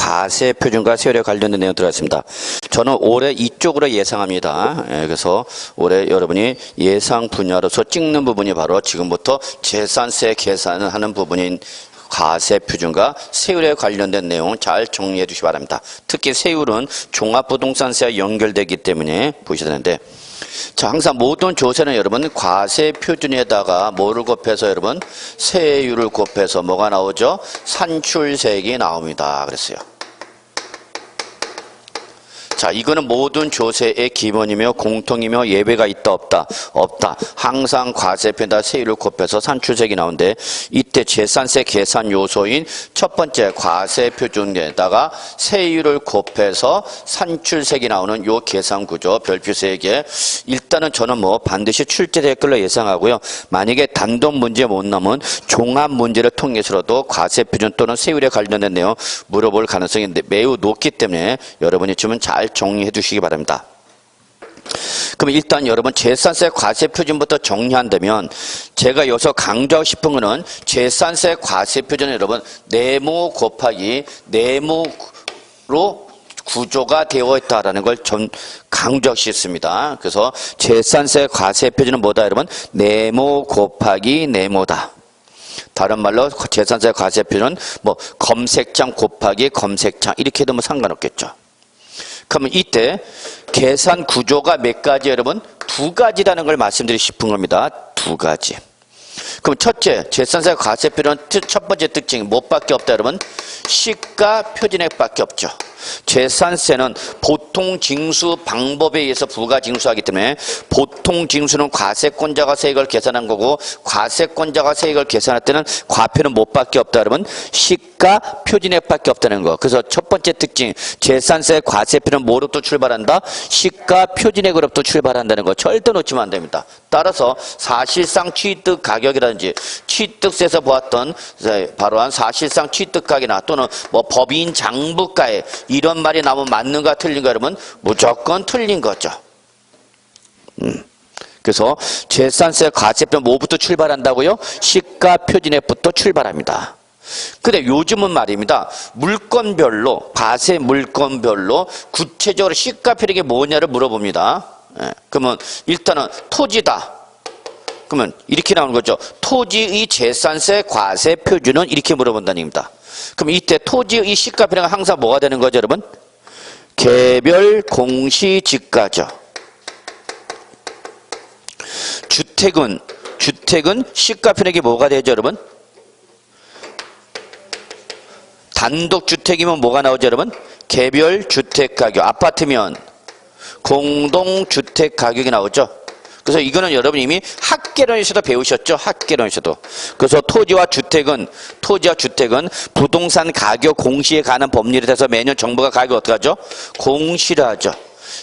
과세 표준과 세율에 관련된 내용 들어갔습니다. 저는 올해 이쪽으로 예상합니다. 그래서 올해 여러분이 예상 분야로서 찍는 부분이 바로 지금부터 재산세 계산을 하는 부분인 과세 표준과 세율에 관련된 내용 잘 정리해 주시기 바랍니다. 특히 세율은 종합부동산세와 연결되기 때문에 보셔야 되는데, 자, 항상 모든 조세는 여러분 과세 표준에다가 뭐를 곱해서 여러분 세율을 곱해서 뭐가 나오죠? 산출세액이 나옵니다. 그랬어요. 자, 이거는 모든 조세의 기본이며 공통이며 예외가 있다 없다? 없다. 항상 과세표에다 세율을 곱해서 산출세액이 나오는데, 이때 재산세 계산 요소인 첫 번째 과세표준에다가 세율을 곱해서 산출세액이 나오는 요 계산 구조 별표세액에 일단은 저는 뭐 반드시 출제될 걸로 예상하고요. 만약에 단독 문제 못 나오면 종합 문제를 통해서라도 과세표준 또는 세율에 관련된 내용 물어볼 가능성이 매우 높기 때문에 여러분이 지금 잘 정리해 주시기 바랍니다. 그럼 일단 여러분 재산세 과세 표준부터 정리한다면, 제가 여기서 강조하고 싶은 거는 재산세 과세 표준은 여러분 네모 곱하기 네모로 구조가 되어 있다라는 걸 좀 강조하고 싶습니다. 그래서 재산세 과세 표준은 뭐다 여러분? 네모 곱하기 네모다. 다른 말로 재산세 과세 표준은 뭐 검색장 곱하기 검색장 이렇게 해도 뭐 상관없겠죠. 그러면 이때 계산 구조가 몇 가지 여러분? 두 가지라는 걸 말씀드리고 싶은 겁니다. 두 가지. 그럼 첫째, 재산세 과세표는 첫 번째 특징이 뭐밖에 없다 여러분? 시가 표준액밖에 없죠. 재산세는 보통 징수 방법에 의해서 부가 징수하기 때문에 보통 징수는 과세권자가 세액을 계산한 거고, 과세권자가 세액을 계산할 때는 과표는 뭐밖에 없다 여러분? 시가 표준액밖에 없다는 거. 그래서 첫 번째 특징, 재산세 과세표는 뭐로부터 출발한다? 시가 표준액으로부터 출발한다는 거 절대 놓치면 안 됩니다. 따라서 사실상 취득 가격이라든지 취득세에서 보았던 바로 한 사실상 취득가격이나 또는 뭐 법인 장부가에 이런 말이 나오면 맞는가 틀린가 여러분? 무조건 틀린 거죠. 그래서 재산세 과세표 뭐부터 출발한다고요? 시가 표준액부터 출발합니다. 근데 요즘은 말입니다. 물건별로, 과세 물건별로 구체적으로 시가 표준액이 뭐냐를 물어봅니다. 그러면 일단은 토지다. 그러면 이렇게 나오는 거죠. 토지의 재산세 과세 표준은 이렇게 물어본다는 얘기입니다. 그럼 이때 토지의 시가 표준은 항상 뭐가 되는 거죠 여러분? 개별 공시지가죠. 주택은 시가 표준액이 뭐가 되죠 여러분? 단독주택이면 뭐가 나오죠 여러분? 개별 주택가격. 아파트면 공동주택가격이 나오죠. 그래서 이거는 여러분 이미 학개론에서도 배우셨죠? 학개론에서도. 그래서 토지와 주택은 부동산 가격 공시에 관한 법률에 대해서 매년 정부가 가격을 어떻게 하죠? 공시를 하죠.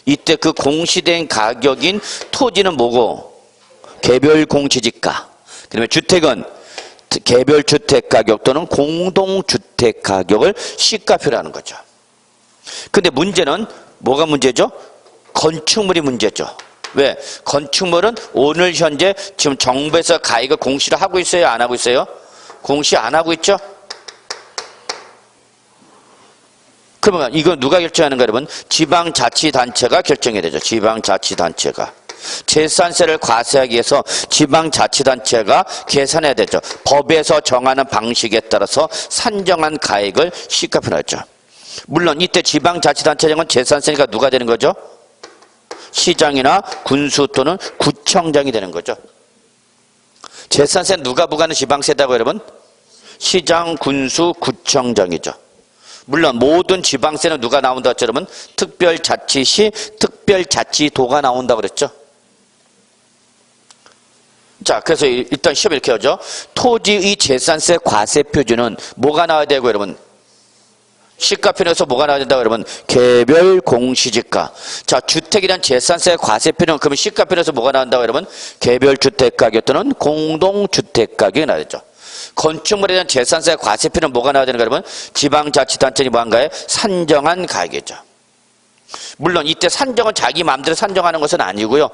이때 그 공시된 가격인 토지는 뭐고? 개별 공시지가. 그다음에 주택은 개별 주택 가격 또는 공동주택 가격을 시가표로 하는 거죠. 근데 문제는 뭐가 문제죠? 건축물이 문제죠. 왜? 건축물은 오늘 현재 지금 정부에서 가액을 공시를 하고 있어요? 안 하고 있어요? 공시 안 하고 있죠? 그러면 이거 누가 결정하는가 여러분? 지방자치단체가 결정해야 되죠. 지방자치단체가. 재산세를 과세하기 위해서 지방자치단체가 계산해야 되죠. 법에서 정하는 방식에 따라서 산정한 가액을 시가표로 하죠. 물론 이때 지방자치단체장은 재산세니까 누가 되는 거죠? 시장이나 군수 또는 구청장이 되는 거죠. 재산세는 누가 부과하는 지방세다고 여러분? 시장, 군수, 구청장이죠. 물론 모든 지방세는 누가 나온다고 했죠 여러분? 특별자치시, 특별자치도가 나온다고 그랬죠. 자, 그래서 일단 시험 이렇게 하죠. 토지의 재산세 과세 표준은 뭐가 나와야 되고 여러분? 시가표준에서 뭐가 나와야 된다고 여러분? 개별 공시지가. 자, 주택이란 재산세 과세표준, 그러면 시가표준에서 뭐가 나온다고 여러분? 개별 주택가격 또는 공동주택가격이 나와야 되죠. 건축물에 대한 재산세 과세표준은 뭐가 나와야 되는가 여러분? 지방자치단체니 뭐한가요? 산정한 가격이죠. 물론 이때 산정은 자기 마음대로 산정하는 것은 아니고요.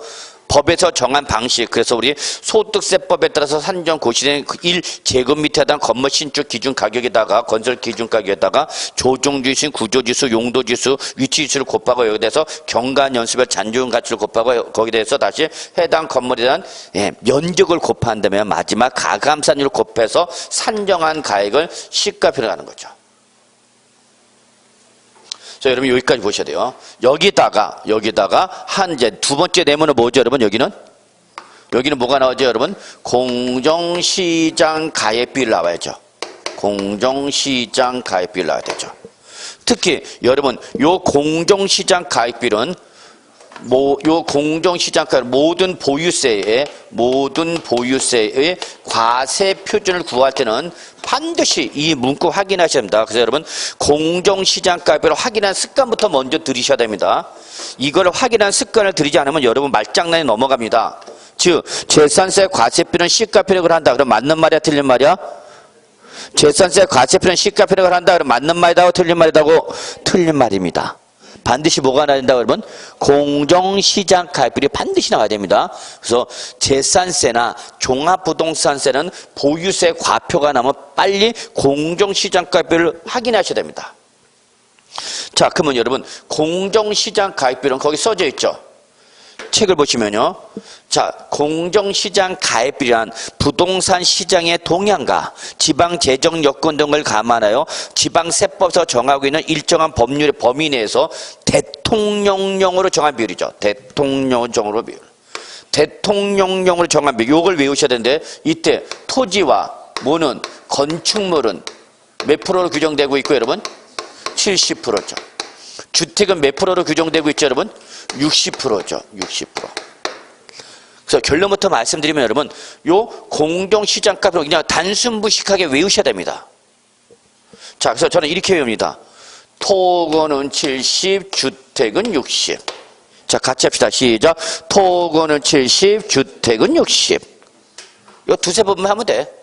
법에서 정한 방식, 그래서 우리 소득세법에 따라서 산정 고시된 1제곱미터에 대한 건물 신축 기준 가격에다가 건설 기준 가격에다가 조정지수, 구조지수, 용도지수, 위치지수를 곱하고 여기에 대해서 경관연수별 잔존 가치를 곱하고 거기에 대해서 다시 해당 건물에 대한 면적을 곱한다면 마지막 가감산율을 곱해서 산정한 가액을 시가표로 하는 거죠. 자, 여러분 여기까지 보셔야 돼요. 여기다가 한 이제 두 번째 내문은 뭐죠, 여러분? 여기는 뭐가 나오죠, 여러분? 공정시장 가액비를 나와야죠. 공정시장 가액비를 나와야 되죠. 특히 여러분 요 공정시장 가액비는 요 공정시장가 모든 보유세의 과세 표준을 구할 때는 반드시 이 문구 확인하셔야 됩니다. 그래서 여러분 공정시장가를 확인한 습관부터 먼저 들이셔야 됩니다. 이걸 확인한 습관을 들이지 않으면 여러분 말장난에 넘어갑니다. 즉 재산세 과세표는 시가표를 한다. 그럼 맞는 말이야, 틀린 말이야? 재산세 과세표는 시가표를 한다. 그럼 맞는 말이다고 틀린 말이다고? 틀린 말입니다. 반드시 뭐가 나야 된다 그러면 공정시장 가액비율이 반드시 나와야 됩니다. 그래서 재산세나 종합부동산세는 보유세 과표가 나면 빨리 공정시장 가액비율을 확인하셔야 됩니다. 자, 그러면 여러분 공정시장 가액비율은 거기 써져 있죠. 책을 보시면요. 자, 공정시장 가액비란 부동산 시장의 동향과 지방 재정 여건 등을 감안하여 지방세법에서 정하고 있는 일정한 법률의 범위 내에서 대통령령으로 정한 비율이죠. 대통령령으로 비율. 대통령령으로 정한 비율. 요걸 외우셔야 되는데 이때 토지와 뭐는 건축물은 몇 프로로 규정되고 있고 여러분? 70%죠. 주택은 몇 프로로 규정되고 있죠, 여러분? 60%죠. 60%. 그래서 결론부터 말씀드리면 여러분, 요 공정시장값을 그냥 단순무식하게 외우셔야 됩니다. 자, 그래서 저는 이렇게 외웁니다. 토건은 70, 주택은 60. 자, 같이 합시다. 시작. 토건은 70, 주택은 60. 요 두세 번만 하면 돼.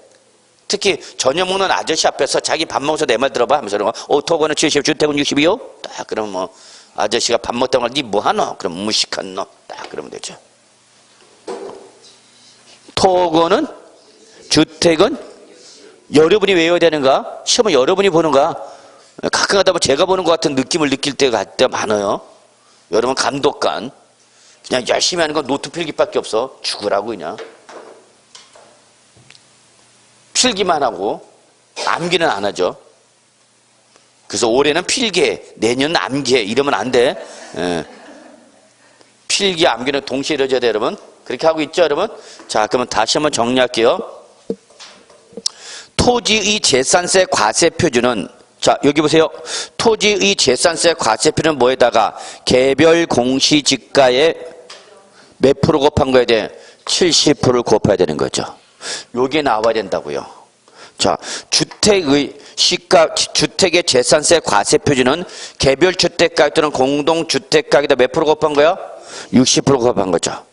특히 저녁 먹는 아저씨 앞에서 자기 밥 먹어서 내 말 들어봐 하면서 토건은 70, 주택은 60이요? 딱 그러면 뭐 아저씨가 밥 먹다가 니 뭐하노? 그럼 무식한 놈. 딱 그러면 되죠. 토건은 주택은 여러분이 외워야 되는가? 시험은 여러분이 보는가? 가끔 하다 보면 제가 보는 것 같은 느낌을 느낄 때가 많아요. 여러분 감독관 그냥 열심히 하는 건 노트 필기밖에 없어. 죽으라고 그냥. 필기만 하고 암기는 안 하죠. 그래서 올해는 필기, 내년은 암기 이러면 안 돼. 예. 필기, 암기는 동시에 이루어져야 돼, 여러분. 그렇게 하고 있죠, 여러분? 자, 그러면 다시 한번 정리할게요. 토지의 재산세 과세 표준은 자, 여기 보세요. 토지의 재산세 과세 표준은 뭐에다가 개별 공시지가에 몇 프로 곱한 거에 대해 70%를 곱해야 되는 거죠. 요게 나와야 된다고요. 자, 주택의 재산세 과세 표준은 개별 주택가격 또는 공동주택 가격에다 몇 프로 곱한 거야? 60% 곱한 거죠.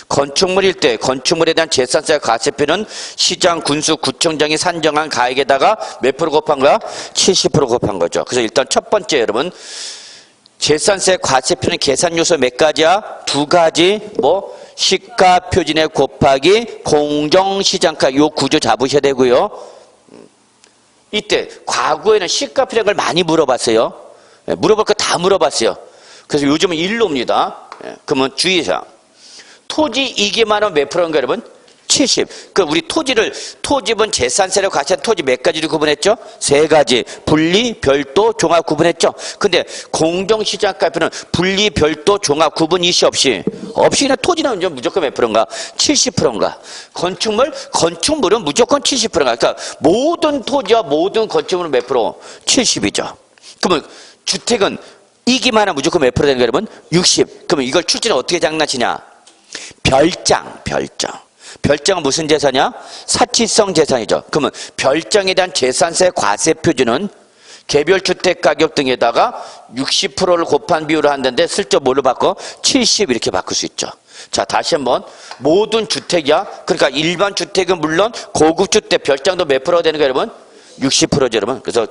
건축물일 때 건축물에 대한 재산세 과세표는 시장, 군수, 구청장이 산정한 가액에다가 몇 프로 곱한 거야? 70% 곱한 거죠. 그래서 일단 첫 번째 여러분 재산세 과세표는 계산 요소 몇 가지야? 두 가지. 뭐 시가표준에 곱하기 공정시장가 요 구조 잡으셔야 되고요. 이때 과거에는 시가표라는 걸 많이 물어봤어요. 물어볼 거 다 물어봤어요. 그래서 요즘은 일로입니다. 그러면 주의사항. 토지 이기만 하면 몇 프로인가 여러분? 70. 그 우리 토지분 재산세를 과세한 토지 몇 가지를 구분했죠? 세 가지. 분리, 별도, 종합 구분했죠? 근데 공정시장가표는 분리, 별도, 종합 구분 이시 없이 그냥 토지는 무조건 몇 프로인가? 70%인가? 건축물은 무조건 70%인가? 그러니까 모든 토지와 모든 건축물은 몇 프로? 70이죠. 그러면 주택은 이기만 하면 무조건 몇 프로 되는 거예요, 여러분? 60. 그러면 이걸 출제는 어떻게 장난치냐? 별장은 무슨 재산이야? 사치성 재산이죠. 그러면 별장에 대한 재산세 과세 표준은 개별 주택 가격 등에다가 60%를 곱한 비율을 한다는데 슬쩍 뭘로 바꿔? 70 이렇게 바꿀 수 있죠. 자, 다시 한번 모든 주택이야. 그러니까 일반 주택은 물론 고급 주택 별장도 몇 프로가 되는 거예요, 여러분? 60%죠, 여러분. 그래서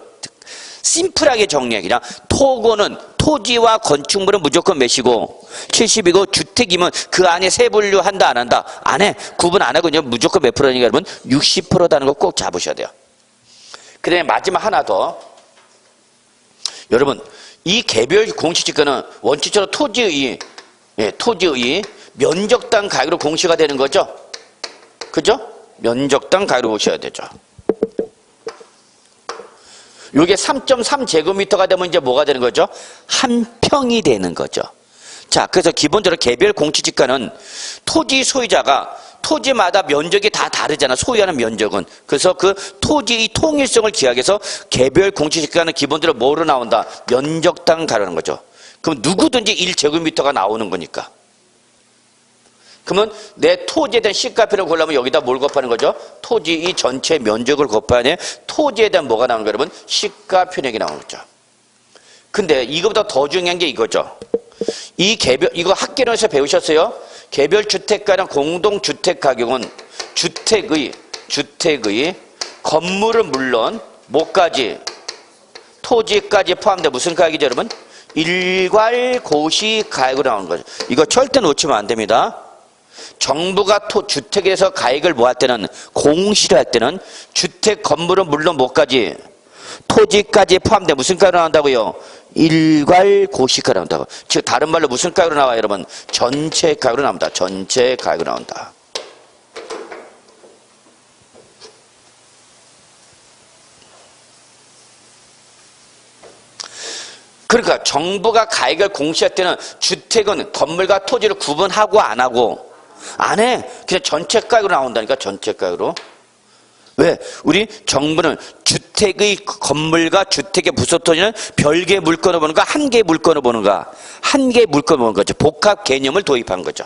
심플하게 정리해. 그냥 토건은 토지와 건축물은 무조건 몇이고 70이고 주택이면 그 안에 세분류 한다 안 한다? 안 해. 구분 안 하고 그냥 무조건 몇 프로니까 여러분 60%다는 거 꼭 잡으셔야 돼요. 그 다음에 마지막 하나 더. 여러분 이 개별 공시지가는 원칙적으로 토지의 면적당 가격으로 공시가 되는 거죠. 그죠? 면적당 가격으로 보셔야 되죠. 이게 3.3제곱미터가 되면 이제 뭐가 되는 거죠? 한 평이 되는 거죠. 자, 그래서 기본적으로 개별 공시지가는 토지 소유자가 토지마다 면적이 다 다르잖아. 소유하는 면적은. 그래서 그 토지의 통일성을 기하해서 개별 공시지가는 기본적으로 뭐로 나온다? 면적당 가라는 거죠. 그럼 누구든지 1제곱미터가 나오는 거니까. 그러면 내 토지에 대한 시가표를 고르려면 여기다 뭘 곱하는 거죠? 토지 이 전체 면적을 곱해야 돼. 토지에 대한 뭐가 나오는 거예요, 여러분? 시가표액이 나오는 거죠. 근데 이거보다 더 중요한 게 이거죠. 이 개별, 이거 학계론에서 배우셨어요? 개별 주택가랑 공동주택 가격은 주택의 건물은 물론 뭐까지? 토지까지 포함돼 무슨 가격이죠, 여러분? 일괄 고시 가액으로 나오는 거죠. 이거 절대 놓치면 안 됩니다. 정부가 주택에서 가액을 뭐 할 때는 공시를 할 때는 주택 건물은 물론 뭐까지 토지까지 포함돼 무슨 가격으로 나온다고요? 일괄 고시가로 나온다고. 즉 다른 말로 무슨 가격으로 나와요, 여러분? 전체 가격으로 나옵니다. 전체 가격으로 나온다. 그러니까 정부가 가액을 공시할 때는 주택은 건물과 토지를 구분하고 안 하고 안 해. 그냥 전체 가격으로 나온다니까. 전체 가격으로. 왜? 우리 정부는 주택의 건물과 주택의 부속 토지는 별개의 물건을 보는가 한 개의 물건을 보는가 한 개의 물건을 보는 거죠. 복합 개념을 도입한 거죠.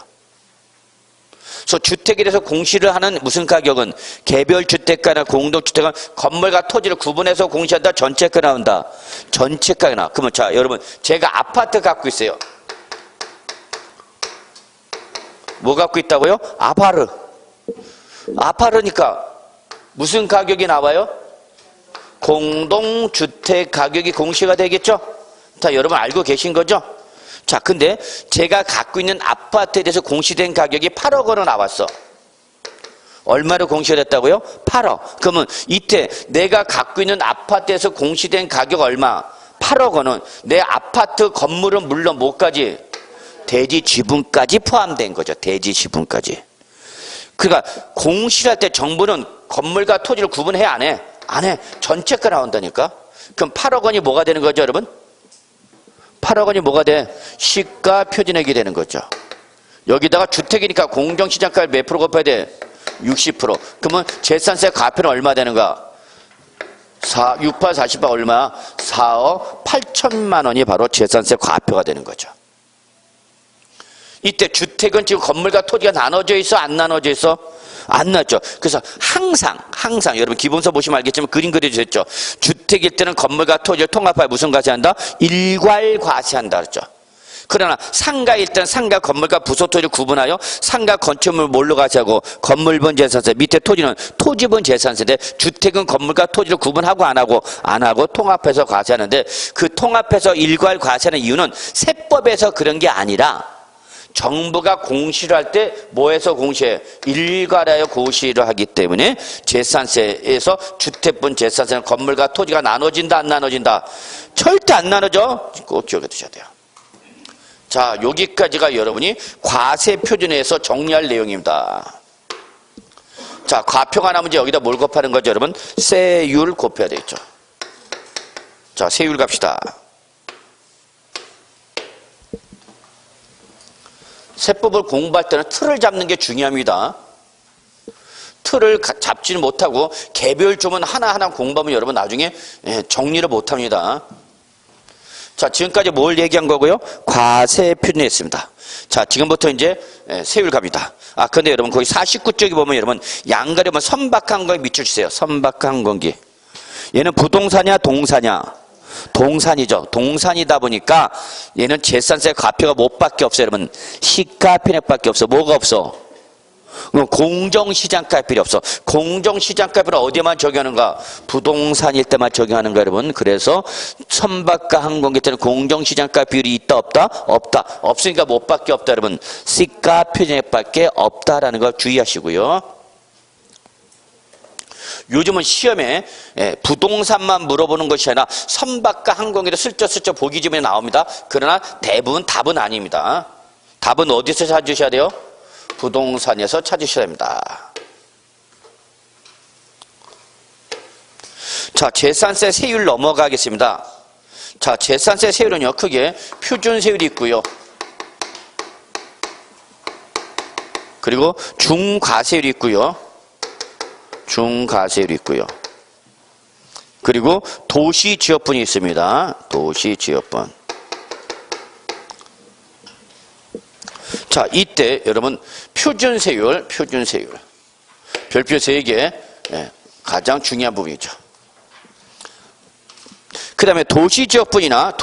그래서 주택에 대해서 공시를 하는 무슨 가격은 개별 주택가나 공동주택은 건물과 토지를 구분해서 공시한다. 전체가 나온다. 전체가가 나와. 그러면 자 여러분 제가 아파트 갖고 있어요. 뭐 갖고 있다고요? 아파트니까 무슨 가격이 나와요? 공동주택 가격이 공시가 되겠죠? 자, 여러분 알고 계신 거죠? 자, 근데 제가 갖고 있는 아파트에 대해서 공시된 가격이 8억 원으로 나왔어. 얼마로 공시가 됐다고요? 8억. 그러면 이때 내가 갖고 있는 아파트에서 공시된 가격 얼마? 8억 원은 내 아파트 건물은 물론 뭐까지? 대지 지분까지 포함된 거죠. 대지 지분까지. 그러니까 공시를 할 때 정부는 건물과 토지를 구분해 안 해? 안 해. 전체가 나온다니까. 그럼 8억 원이 뭐가 되는 거죠, 여러분? 8억 원이 뭐가 돼? 시가 표준액이 되는 거죠. 여기다가 주택이니까 공정시장가를 몇 프로 곱해야 돼? 60%. 그러면 재산세 과표는 얼마 되는가? 68, 48 얼마야? 4억 8천만 원이 바로 재산세 과표가 되는 거죠. 이때 주택은 지금 건물과 토지가 나눠져 있어? 안 나눠져 있어? 안 나죠. 그래서 항상 여러분 기본서 보시면 알겠지만 그림 그려주셨죠. 주택일 때는 건물과 토지를 통합하여 무슨 과세한다? 일괄 과세한다 그랬죠. 그러나 상가일 때는 상가 건물과 부속 토지를 구분하여 상가 건축물 뭘로 과세하고 건물분 재산세, 밑에 토지는 토지분 재산세인데 주택은 건물과 토지를 구분하고 안 하고 통합해서 과세하는데 그 통합해서 일괄 과세하는 이유는 세법에서 그런 게 아니라 정부가 공시를 할 때 뭐해서 공시해? 일괄하여 고시를 하기 때문에 재산세에서 주택분 재산세는 건물과 토지가 나눠진다 안 나눠진다? 절대 안 나눠져. 꼭 기억해 두셔야 돼요. 자, 여기까지가 여러분이 과세표준에서 정리할 내용입니다. 자, 과표가 남은 이제 여기다 뭘 곱하는 거죠, 여러분? 세율 곱해야 되겠죠. 자, 세율 갑시다. 세법을 공부할 때는 틀을 잡는 게 중요합니다. 틀을 잡지는 못하고 개별 조문 하나하나 공부하면 여러분 나중에 정리를 못합니다. 자, 지금까지 뭘 얘기한 거고요? 과세 표준했습니다. 자, 지금부터 이제 세율 갑니다. 아, 근데 여러분 거기 49쪽에 보면 여러분 양가리 보면 선박한 거에 밑줄 주세요. 선박한 건기. 얘는 부동산이야, 동사냐? 동산이죠. 동산이다 보니까 얘는 재산세 과표가 뭐밖에 없어요, 여러분. 시가편액밖에 없어. 뭐가 없어? 그럼 공정시장가 필요 없어. 공정시장가를 어디에만 적용하는가? 부동산일 때만 적용하는가, 여러분? 그래서 선박과 항공기 때는 공정시장가 비율이 있다, 없다? 없다. 없으니까 뭐밖에 없다, 여러분. 시가 표준액밖에 없다라는 거 주의하시고요. 요즘은 시험에 부동산만 물어보는 것이 아니라 선박과 항공기도 슬쩍슬쩍 보기 주변에 나옵니다. 그러나 대부분 답은 아닙니다. 답은 어디서 찾으셔야 돼요? 부동산에서 찾으셔야 됩니다. 자, 재산세 세율 넘어가겠습니다. 자, 재산세 세율은요, 크게 표준세율이 있고요. 그리고 중과세율이 있고요. 중과세율이 있고요. 그리고 도시지역분이 있습니다. 도시지역분. 자, 이때 여러분 표준세율. 별표 3개 가장 중요한 부분이죠. 그 다음에 도시지역분이나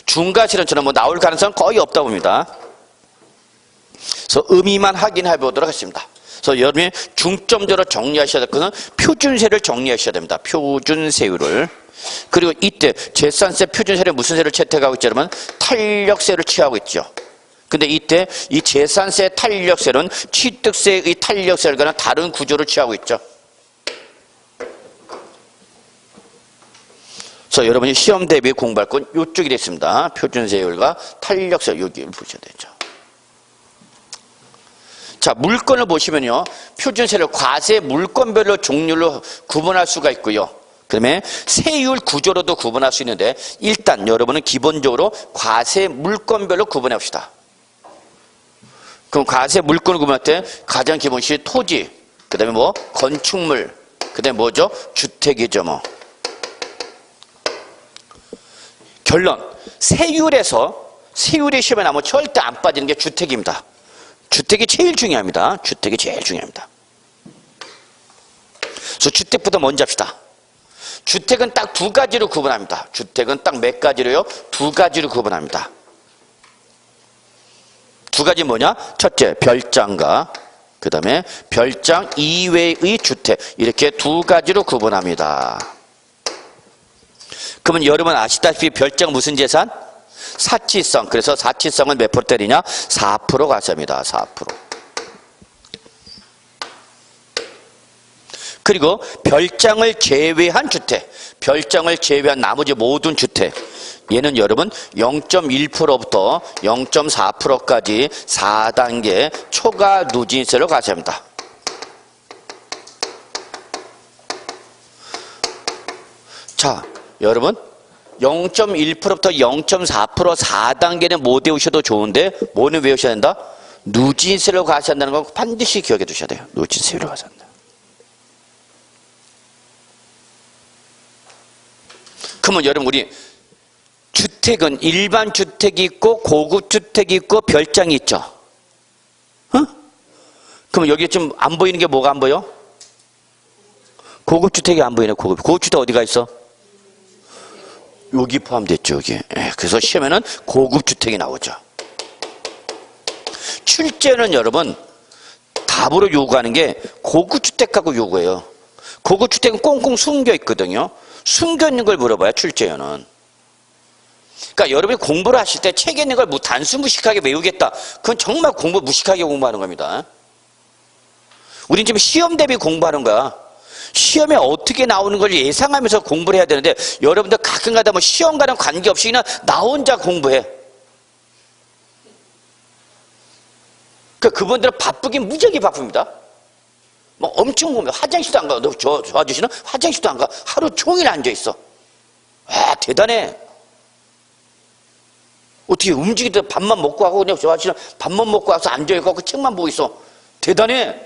중과세율은 뭐 나올 가능성은 거의 없다 봅니다. 그래서 의미만 확인해 보도록 하겠습니다. 그래서 여러분이 중점적으로 정리하셔야 될 것은 표준세를 정리하셔야 됩니다. 표준세율을. 그리고 이때 재산세 표준세를 무슨 세를 채택하고 있죠, 여러분? 탄력세를 취하고 있죠. 근데 이때 이 재산세 탄력세는 취득세의 탄력세와는 다른 구조를 취하고 있죠. 그래서 여러분이 시험 대비 공부할 건 이쪽이 됐습니다. 표준세율과 탄력세, 여기를 보셔야 되죠. 자, 물건을 보시면요, 표준세를 과세 물건별로 종류로 구분할 수가 있고요. 그 다음에 세율 구조로도 구분할 수 있는데, 일단 여러분은 기본적으로 과세 물건별로 구분해 봅시다. 그럼 과세 물건을 구분할 때 가장 기본시 토지, 그 다음에 뭐 건축물, 그 다음에 뭐죠? 주택이죠, 뭐. 결론, 세율의 시험에 나오면 절대 안 빠지는 게 주택입니다. 주택이 제일 중요합니다. 주택이 제일 중요합니다. 그래서 주택부터 먼저 합시다. 주택은 딱 2가지로 구분합니다. 주택은 딱 몇 가지로요? 2가지로 구분합니다. 2가지 뭐냐? 첫째, 별장과 그 다음에 별장 이외의 주택, 이렇게 2가지로 구분합니다. 그러면 여러분 아시다시피 별장 무슨 재산? 사치성. 그래서 사치성은 몇 %대리냐? 4% 과세입니다. 4%. 그리고 별장을 제외한 주택, 별장을 제외한 나머지 모든 주택, 얘는 여러분 0.1%부터 0.4%까지 4단계 초과 누진세를 과세합니다. 자, 여러분 0.1%부터 0.4% 4단계는 못 외우셔도 좋은데 뭐는 외우셔야 된다? 누진세를 과세한다는 건 반드시 기억해 두셔야 돼요. 누진세를 과세한다. 그러면 여러분 우리 주택은 일반 주택이 있고 고급 주택이 있고 별장이 있죠. 그럼 여기 좀 안 보이는 게 뭐가 안 보여? 고급 주택이 안 보이네. 고급 주택 어디가 있어? 여기 포함됐죠, 여기. 그래서 시험에는 고급 주택이 나오죠. 출제는 여러분 답으로 요구하는 게 고급 주택하고 요구해요. 고급 주택은 꽁꽁 숨겨 있거든요. 숨겨 있는 걸 물어봐요, 출제에는. 그러니까 여러분이 공부를 하실 때 책에 있는 걸 단순 무식하게 외우겠다. 그건 정말 공부 무식하게 공부하는 겁니다. 우린 지금 시험 대비 공부하는 거야. 시험에 어떻게 나오는 걸 예상하면서 공부를 해야 되는데 여러분들 가끔가다 뭐 시험과는 관계없이 그냥 나 혼자 공부해. 그러니까 그분들은 바쁘긴 무지하게 바쁩니다. 뭐 엄청 공부해. 화장실도 안 가. 너 저 아저씨는 화장실도 안 가. 하루 종일 앉아있어. 와, 대단해. 어떻게 움직이다 밥만 먹고 하고 그냥 저 아저씨는 밥만 먹고 와서 앉아있고 책만 보고 있어. 대단해.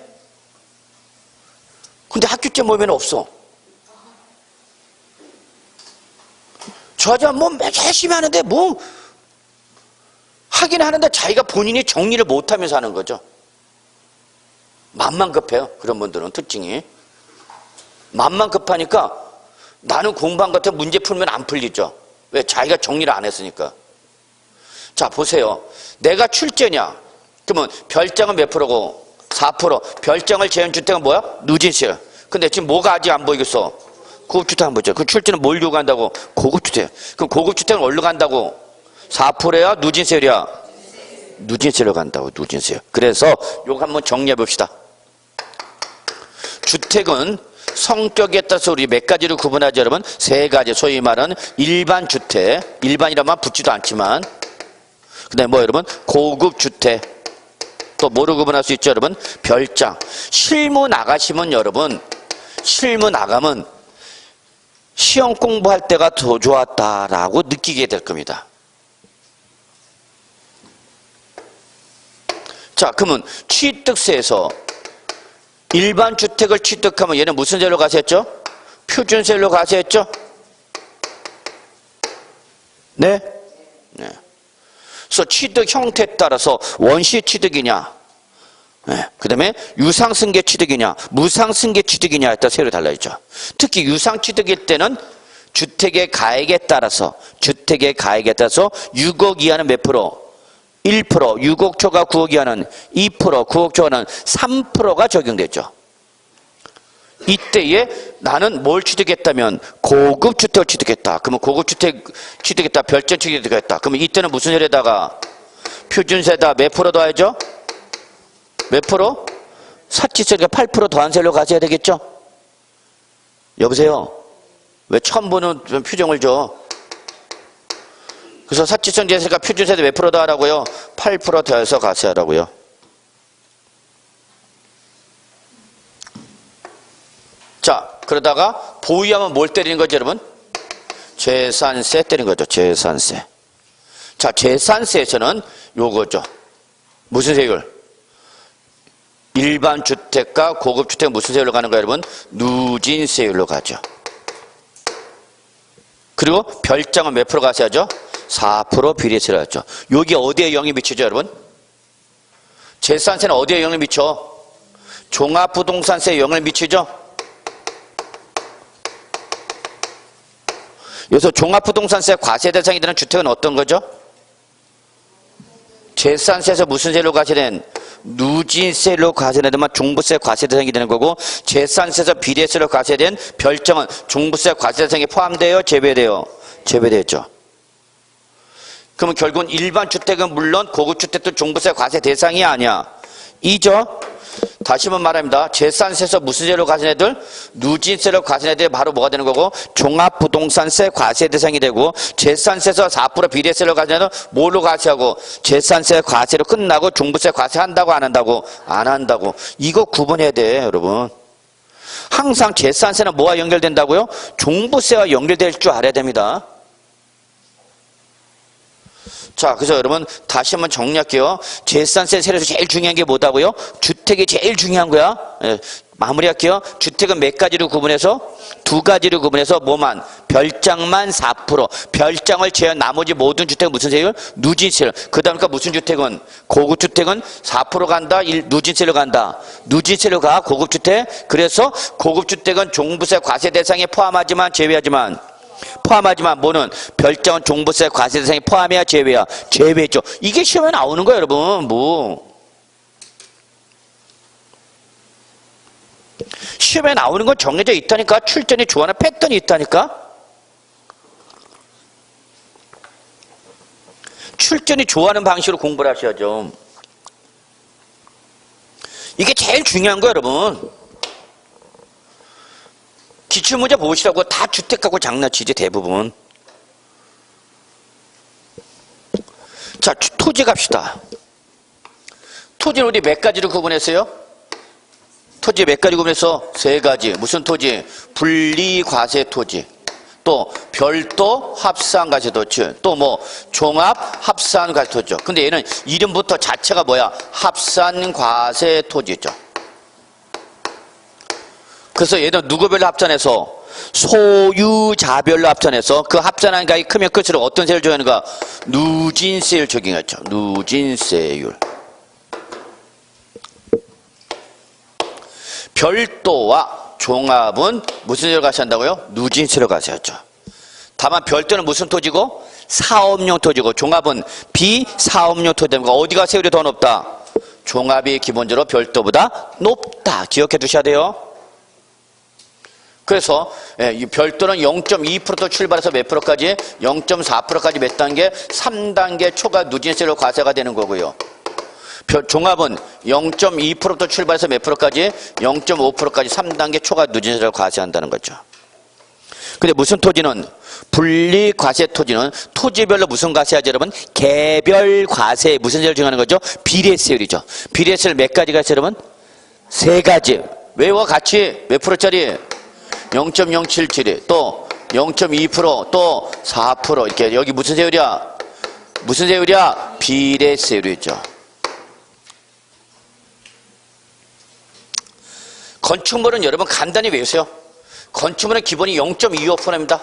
근데 학교째 모이면 없어. 저 아저씨는 뭐 열심히 하는데 뭐 하긴 하는데 자기가 본인이 정리를 못하면서 하는 거죠. 맘만 급해요. 그런 분들은 특징이. 맘만 급하니까 나는 공부한 것 같아 문제 풀면 안 풀리죠. 왜? 자기가 정리를 안 했으니까. 자, 보세요. 내가 출제냐? 그러면 별장은 몇 프로고 4%. 별장을 제한 주택은 뭐야? 누진세율. 근데 지금 뭐가 아직 안 보이겠어? 고급주택 안 보이죠. 그 출제는 뭘 요구한다고? 고급주택. 그럼 고급주택은 어디로 간다고? 4%야? 누진세율이야? 누진세율로 간다고, 누진세율. 그래서 요거 한번 정리해 봅시다. 주택은 성격에 따라서 우리 몇 가지로 구분하죠, 여러분? 세 가지. 소위 말하는 일반 주택. 일반이라면 붙지도 않지만. 그 다음에 뭐, 여러분? 고급 주택. 또 뭐로 구분할 수 있죠, 여러분? 별장. 실무 나가시면 여러분, 실무 나가면 시험 공부할 때가 더 좋았다라고 느끼게 될 겁니다. 자, 그러면 취득세에서 일반 주택을 취득하면 얘는 무슨 세율로 가세했죠? 표준세율로 가세했죠? 네? 네. 그래서 취득 형태에 따라서 원시 취득이냐, 네. 그 다음에 유상승계 취득이냐, 무상승계 취득이냐에 따라 세율이 달라지죠. 특히 유상취득일 때는 주택의 가액에 따라서 6억 이하는 몇 프로? 1%, 6억 초과 9억 이하는 2%, 9억 초과는 3%가 적용되죠. 이때에 나는 뭘 취득했다면 고급 주택을 취득했다. 그러면 고급 주택 취득했다. 별장 취득했다. 그러면 이때는 무슨 세율에다가 표준세다 몇 프로 더하죠? 몇 프로? 사치세가 8% 더한 세율로 가셔야 되겠죠? 여보세요? 왜 처음 보는 표정을 줘? 그래서 사치세가 표준세대 몇 프로 더하라고요? 8% 더해서 가셔야 하라고요. 자, 그러다가 보유하면 뭘 때리는 거죠, 여러분? 재산세 때리는 거죠, 재산세. 자, 재산세에서는 요거죠. 무슨 세율? 일반 주택과 고급 주택 무슨 세율로 가는 거예요, 여러분? 누진세율로 가죠. 그리고 별장은 몇 프로 가셔야죠? 4% 비례세율로 가죠. 여기 어디에 영향이 미치죠, 여러분? 재산세는 어디에 영향을 미쳐? 종합부동산세에 영향을 미치죠? 여기서 종합부동산세 과세 대상이 되는 주택은 어떤 거죠? 재산세에서 무슨 세율로 과세된? 누진세율로 과세되면 종부세 과세 대상이 되는 거고, 재산세에서 비례세율로 과세된 별장은 종부세 과세 대상에 포함돼요? 제외돼요? 제외되죠. 그러면 결국은 일반 주택은 물론 고급 주택도 종부세 과세 대상이 아니야. 이죠? 다시 한번 말합니다. 재산세에서 무슨 세율로 과세된 애들? 누진세로 과세된 애들이 바로 뭐가 되는 거고? 종합부동산세 과세 대상이 되고, 재산세에서 4% 비례세로 과세된 애들은 뭘로 과세하고? 재산세 과세로 끝나고 종부세 과세한다고 안 한다고? 안 한다고. 이거 구분해야 돼, 여러분. 항상 재산세는 뭐와 연결된다고요? 종부세와 연결될 줄 알아야 됩니다. 자, 그래서 여러분 다시 한번 정리할게요. 재산세 세율에서 제일 중요한 게 뭐다고요? 주택이 제일 중요한 거야. 예, 마무리할게요. 주택은 몇 가지로 구분해서? 두 가지로 구분해서 뭐만? 별장만 4%. 별장을 제외한 나머지 모든 주택은 무슨 세율? 누진세율. 그 다음에 무슨 주택은? 고급주택은 4% 간다. 누진세율로 간다. 누진세율로 가. 고급주택. 그래서 고급주택은 종부세 과세 대상에 포함하지만 제외하지만 뭐는? 별장은 종부세 과세 대상에 포함해야 제외야? 제외죠. 이게 시험에 나오는 거예요, 여러분. 뭐 시험에 나오는 건 정해져 있다니까. 출전이 좋아하는 패턴이 있다니까. 출전이 좋아하는 방식으로 공부를 하셔야죠. 이게 제일 중요한 거예요, 여러분. 기출문제 보시라고 다 주택하고 장난치지, 대부분. 자, 토지 갑시다. 토지는 우리 몇 가지로 구분했어요? 토지 몇 가지 구분해서? 세 가지. 무슨 토지? 분리과세 토지. 또 별도 합산과세 토지. 또 뭐 종합 합산과세 토지죠. 근데 얘는 이름부터 자체가 뭐야? 합산과세 토지죠. 그래서 얘는 누구별로 합산해서? 소유자별로 합산해서 그 합산한 가액이 크면 클수록 어떤 세율 적용하는가? 누진세율 적용했죠. 누진세율. 별도와 종합은 무슨 세율 과세한다고요? 누진세율 과세하죠. 다만 별도는 무슨 토지고? 사업용 토지고, 종합은 비사업용 토지입니다. 어디가 세율이 더 높다? 종합이 기본적으로 별도보다 높다. 기억해 두셔야 돼요. 그래서 이 별도는 0.2%도 출발해서 몇 프로까지? 0.4%까지 몇 단계? 3단계 초과 누진세율 과세가 되는 거고요. 종합은 0.2%도 출발해서 몇 프로까지? 0.5%까지 3단계 초과 누진세를 과세한다는 거죠. 근데 무슨 토지는? 분리과세 토지는 토지별로 무슨 과세하죠, 여러분? 개별 과세. 무슨 세율 정하는 거죠? 비례세율이죠. 비례세율 몇 가지가 있어요, 여러분? 3가지. 외워 같이. 몇 프로짜리? 0.077이 또 0.2% 또 4% 이렇게. 여기 무슨 세율이야? 무슨 세율이야? 비례세율이죠. 건축물은 여러분 간단히 외우세요. 건축물은 기본이 0.25%입니다.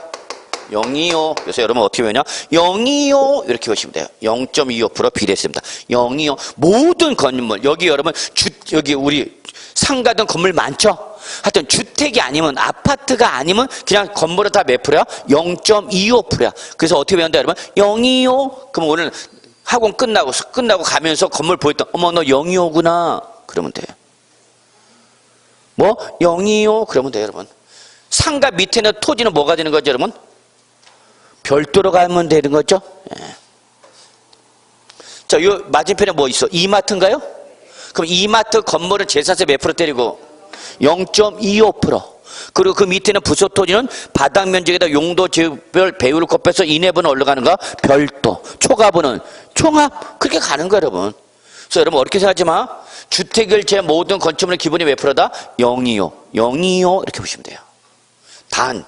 025. 그래서 여러분 어떻게 외우냐? 025 이렇게 보시면 돼요. 0.25% 비례세입니다. 025. 모든 건물 여기 여러분 여기 우리 상가든 건물 많죠? 하여튼 주택이 아니면 아파트가 아니면 그냥 건물은 다 몇 프로야? 0.25%야. 그래서 어떻게 외운다 여러분? 025. 그럼 오늘 학원 끝나고 가면서 건물 보였던 어머 너 025구나 그러면 돼요. 뭐? 025 그러면 돼요 여러분. 상가 밑에는 토지는 뭐가 되는 거죠 여러분? 별도로 가면 되는 거죠. 예. 자, 요 맞은편에 뭐 있어? 이마트인가요? 그럼 이마트 건물은 재산세 몇 프로 때리고? 0.25%. 그리고 그 밑에는 부속 토지는 바닥 면적에다 용도 지역별 배율을 곱해서 인해분은 어디로 가는가? 별도. 초과분은 총합. 그렇게 가는 거야 여러분. 그래서 여러분 어렵게 생각하지 마. 주택을 제 모든 건축물의 기본이 몇 프로다? 025. 025 이렇게 보시면 돼요. 단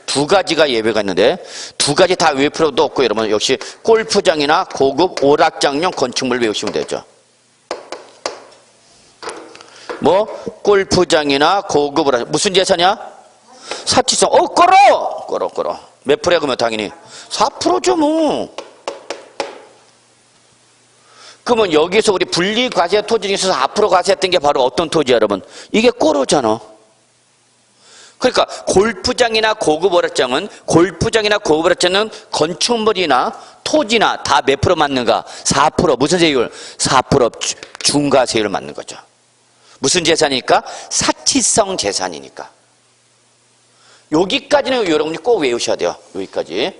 두 가지가 예외가 있는데 두 가지 다 외울 필요도 없고 여러분 역시 골프장이나 고급 오락장용 건축물을 외우시면 되죠. 뭐 골프장이나 고급 오락장 무슨 재산이야? 사치성. 끌어. 몇 프로야 그러면 당연히 4%죠 뭐. 그러면 여기서 우리 분리과세 토지 중에서 4% 과세했던 게 바로 어떤 토지야 여러분? 이게 꼬로잖아. 그러니까 골프장이나 고급 오락장은 건축물이나 토지나 다 몇 프로 맞는가? 4%. 무슨 세율? 4% 중과세율을 맞는 거죠. 무슨 재산이니까? 사치성 재산이니까. 여기까지는 여러분이 꼭 외우셔야 돼요. 여기까지.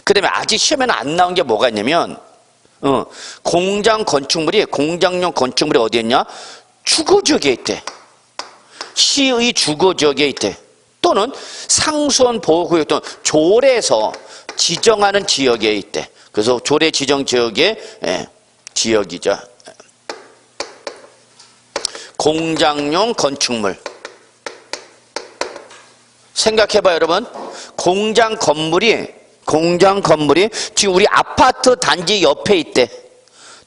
그 다음에 아직 시험에는 안 나온 게 뭐가 있냐면 공장용 건축물이 어디에 있냐? 주거지역에 있대. 시의 주거지역에 있대. 또는 상수원 보호구역 또는 조례에서 지정하는 지역에 있대. 그래서 조례 지정 지역의 지역이죠. 공장용 건축물. 생각해봐요 여러분. 공장 건물이 지금 우리 아파트 단지 옆에 있대.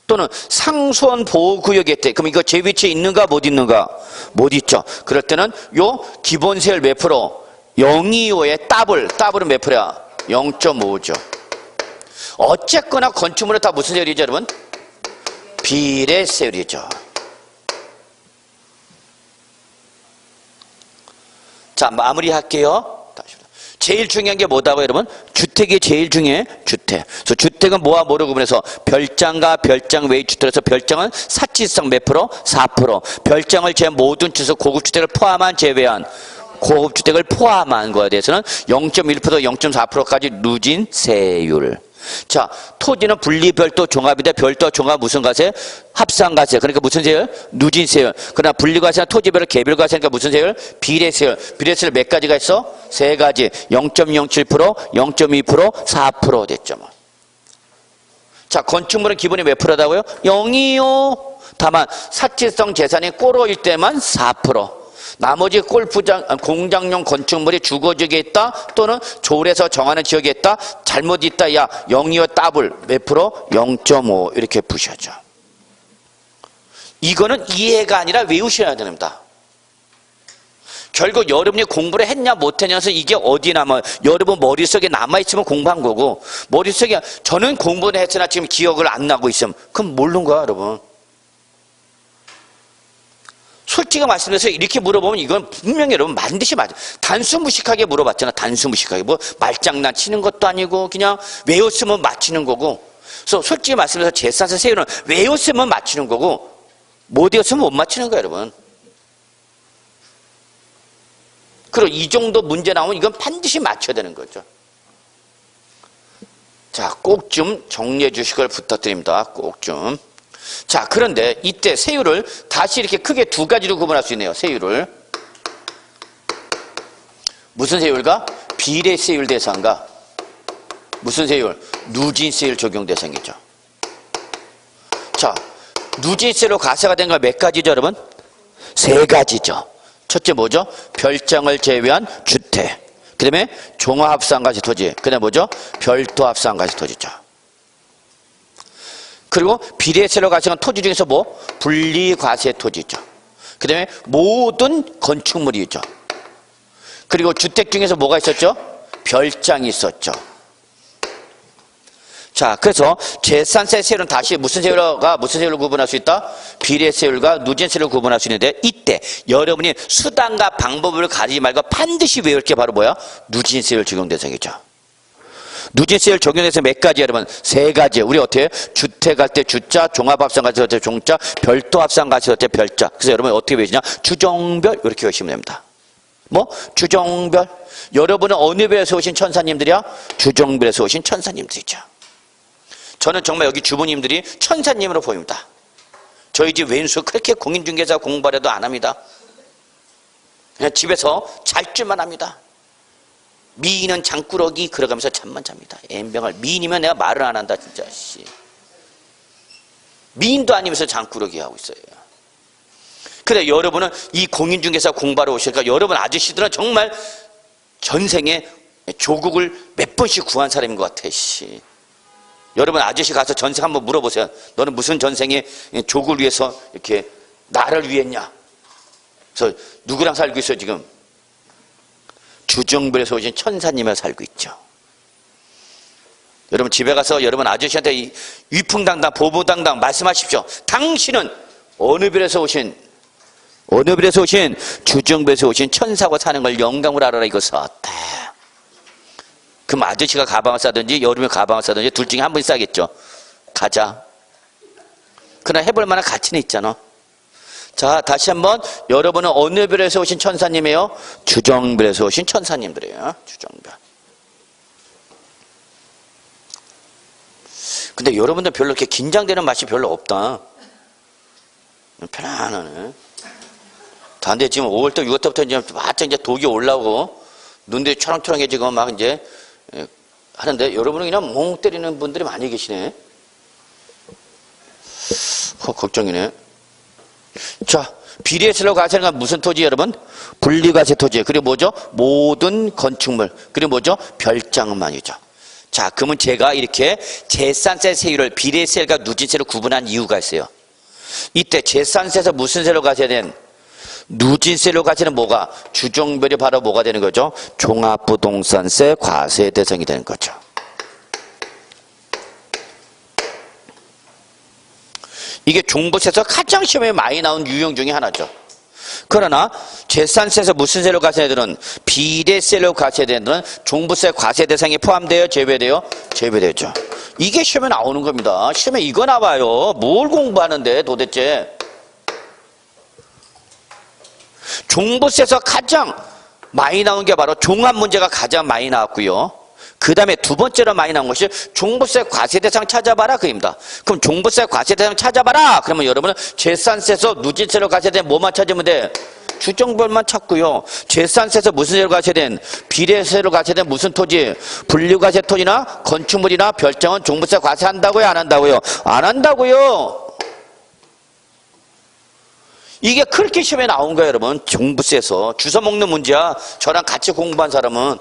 또는 상수원 보호구역에 있대. 그럼 이거 제 위치에 있는가 못 있는가? 못 있죠. 그럴 때는 요 기본세율 몇 프로? 025의 더블은 몇 프로야? 0.5죠. 어쨌거나 건축물은 다 무슨 세율이죠 여러분? 비례세율이죠. 자 마무리할게요. 제일 중요한 게 뭐다고 여러분? 주택이 제일 중요해. 주택. 그래서 주택은 뭐와 뭐를 구분해서 별장과 별장 외의 주택에서 별장은 사치성 몇 프로? 4%. 별장을 제 모든 주소 고급주택을 포함한 제외한 고급주택을 포함한 거에 대해서는 0.1% 0.4%까지 누진세율. 자, 토지는 분리별도 종합인데 별도와 종합 무슨 과세? 합산과세. 그러니까 무슨 세율? 누진세율. 그러나 분리과세나 토지별로 개별과세니까 무슨 세율? 비례세율. 비례세율 몇 가지가 있어? 3가지. 0.07%, 0.2%, 4% 됐죠. 뭐. 자, 건축물은 기본이 몇 프로다고요? 025. 다만 사치성 재산이 꼬로일 때만 4%. 나머지 골프장, 공장용 건축물이 주거지역에 있다 또는 조례에서 정하는 지역에 있다. 잘못 있다. 야 025 더블 몇 프로? 0.5 이렇게 푸셔야죠. 이거는 이해가 아니라 외우셔야 됩니다. 결국 여러분이 공부를 했냐 못했냐서 이게 어디 남아요. 여러분 머릿속에 남아있으면 공부한 거고 머릿속에 저는 공부는 했으나 지금 기억을 안 나고 있으면 그럼 모르는 거야 여러분. 솔직히 말씀드려서 이렇게 물어보면 이건 분명히 여러분 반드시 맞아. 단수 무식하게 물어봤잖아. 단수 무식하게. 뭐 말장난 치는 것도 아니고 그냥 외웠으면 맞히는 거고 그래서 솔직히 말씀해서 재산세 세율은 외웠으면 맞추는 거고 못 외웠으면 못 맞추는 거예요, 여러분. 그리고 이 정도 문제 나오면 이건 반드시 맞춰야 되는 거죠. 자, 꼭 좀 정리해 주시길 부탁드립니다. 꼭 좀. 자, 그런데 이때 세율을 다시 이렇게 크게 두 가지로 구분할 수 있네요. 세율을. 무슨 세율과? 비례세율 대상과 무슨 세율? 누진세율 적용 대상이죠. 자, 누진세로 과세가 된 건 몇 가지죠, 여러분? 세 가지죠. 첫째 뭐죠? 별장을 제외한 주택. 그 다음에 종합합산가치 토지. 그 다음에 뭐죠? 별도합산가치 토지죠. 그리고 비례세로 과세한 토지 중에서 뭐? 분리과세 토지죠. 그 다음에 모든 건축물이죠. 그리고 주택 중에서 뭐가 있었죠? 별장이 있었죠. 자, 그래서 재산세 세율은 다시 무슨 세율로 구분할 수 있다? 비례세율과 누진세율로 구분할 수 있는데 이때 여러분이 수단과 방법을 가리지 말고 반드시 외울 게 바로 뭐야? 누진세율 적용 대상이죠. 누진세율 적용 대상 몇 가지 여러분? 세 가지. 우리 어떻게? 주택할 때 주자, 종합합산가치 할 때 종자, 별도합산가치 할 때 별자. 그래서 여러분 어떻게 외우시냐? 주종별 이렇게 외우시면 됩니다. 뭐? 주종별. 여러분은 어느 별에서 오신 천사님들이야? 주종별에서 오신 천사님들이죠. 저는 정말 여기 주부님들이 천사님으로 보입니다. 저희 집 왼수 그렇게 공인중개사 공부하려도 안 합니다. 그냥 집에서 잘 줄만 합니다. 미인은 장꾸러기 그러가면서 잠만 잡니다. 엠병을 미인이면 내가 말을 안 한다 진짜. 미인도 아니면서 장꾸러기 하고 있어요. 근데 여러분은 이 공인중개사 공부하러 오시니까 여러분 아저씨들은 정말 전생에 조국을 몇 번씩 구한 사람인 것 같아. 여러분 아저씨 가서 전생 한번 물어보세요. 너는 무슨 전생에 조국을 위해서 이렇게 나를 위했냐? 그래서 누구랑 살고 있어요 지금? 주정별에서 오신 천사님을 살고 있죠. 여러분 집에 가서 여러분 아저씨한테 위풍당당 보부당당 말씀하십시오. 당신은 어느 별에서 오신 주정별에서 오신 천사고 사는 걸 영감으로 알아라 이것을. 그럼 아저씨가 가방을 싸든지 여름에 가방을 싸든지 둘 중에 한 분이 싸겠죠. 가자. 그러나 해볼 만한 가치는 있잖아. 자, 다시 한번 여러분은 어느 별에서 오신 천사님이에요? 주정별에서 오신 천사님들이에요. 주정별. 근데 여러분들 별로 이렇게 긴장되는 맛이 별로 없다. 편안하네. 단데 지금 5월달, 6월달부터 이제 독이 올라오고 눈들이 초롱초롱해지고 막 이제 하는데 여러분은 그냥 멍 때리는 분들이 많이 계시네. 걱정이네. 자, 비례세로 과세는 건 무슨 토지 여러분? 분리과세 토지. 그리고 뭐죠? 모든 건축물. 그리고 뭐죠? 별장만이죠. 자, 그러면 제가 이렇게 재산세 세율을 비례세율과 누진세로 구분한 이유가 있어요. 이때 재산세에서 무슨 세로 과세야 된? 누진세로 과세는 뭐가? 주종별이 바로 뭐가 되는 거죠? 종합부동산세 과세 대상이 되는 거죠. 이게 종부세에서 가장 시험에 많이 나온 유형 중에 하나죠. 그러나 재산세에서 무슨 세로 과세되는? 비례세로 과세되는 종부세 과세 대상이 포함되어 제외돼요? 제외되죠. 이게 시험에 나오는 겁니다. 시험에 이거 나와요. 뭘 공부하는데 도대체. 종부세에서 가장 많이 나온 게 바로 종합 문제가 가장 많이 나왔고요. 그 다음에 두 번째로 많이 나온 것이 종부세 과세 대상 찾아봐라 그입니다. 그럼 종부세 과세 대상 찾아봐라. 그러면 여러분은 재산세에서 누진세로 과세된 뭐만 찾으면 돼? 주정별만 찾고요. 재산세에서 무슨 세로 과세된? 비례세로 과세된 무슨 토지? 분리과세 토지나 건축물이나 별장은 종부세 과세한다고요? 안 한다고요? 안 한다고요. 이게 그렇게 시험에 나온 거예요 여러분. 종부세에서 주워 먹는 문제야. 저랑 같이 공부한 사람은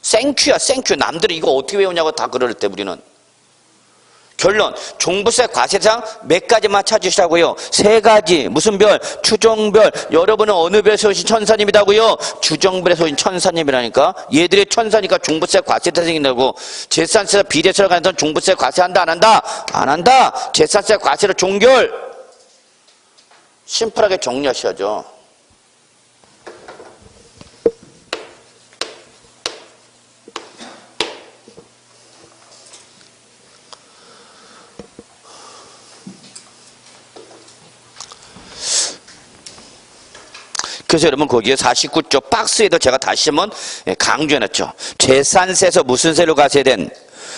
생큐야 생큐. 남들이 이거 어떻게 외우냐고 다 그럴 때 우리는. 결론, 종부세 과세상 몇 가지만 찾으시라고요? 세 가지. 무슨 별? 추정별. 여러분은 어느 별에서 오신 천사님이라고요? 주정별에서 오신 천사님이라니까. 얘들이 천사니까 종부세 과세 대상이라고. 재산세 비례세로 가는 종부세 과세한다 안 한다? 안 한다. 재산세 과세로 종결. 심플하게 정리하셔야죠. 그래서 여러분 거기에 49쪽 박스에도 제가 다시 한번 강조해놨죠. 재산세에서 무슨 세로 과세된?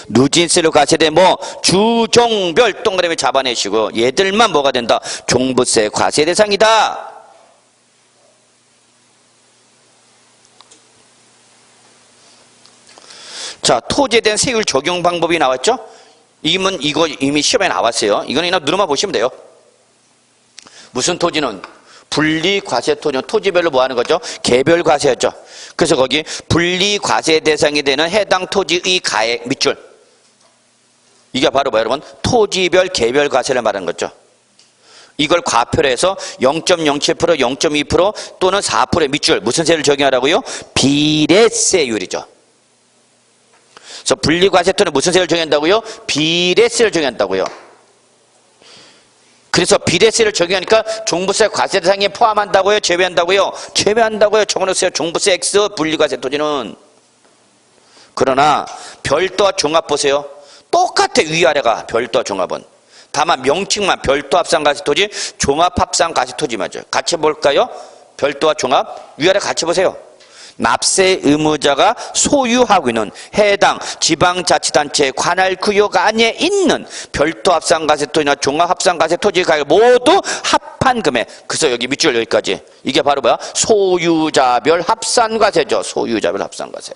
누진세로 과세된 뭐 주종별 동그라미 잡아내시고 얘들만 뭐가 된다? 종부세 과세 대상이다. 자, 토지에 대한 세율 적용 방법이 나왔죠? 이거 이미 시험에 나왔어요. 이거는 그냥 누르만 보시면 돼요. 무슨 토지는? 분리과세 토지는 토지별로 뭐 하는 거죠? 개별 과세였죠. 그래서 거기 분리과세 대상이 되는 해당 토지의 가액 밑줄. 이게 바로 뭐예요, 여러분? 토지별 개별 과세를 말하는 거죠. 이걸 과표로 해서 0.07%, 0.2% 또는 4%의 밑줄. 무슨 세를 적용하라고요? 비례세율이죠. 그래서 분리과세 토지는 무슨 세를 적용한다고요? 비례세를 적용한다고요. 그래서 비례세를 적용하니까 종부세 과세 대상에 포함한다고요? 제외한다고요? 제외한다고요. 적어놓으세요. 종부세 X 분리과세 토지는. 그러나 별도와 종합 보세요. 똑같아. 위아래가 별도와 종합은. 다만 명칭만 별도 합산과세 토지, 종합 합산과세 토지 맞아요. 같이 볼까요? 별도와 종합. 위아래 같이 보세요. 납세 의무자가 소유하고 있는 해당 지방자치단체의 관할 구역 안에 있는 별도 합산과세 토지나 종합 합산과세 토지 가격 모두 합한 금액. 그래서 여기 밑줄 여기까지. 이게 바로 뭐야? 소유자별 합산과세죠. 소유자별 합산과세.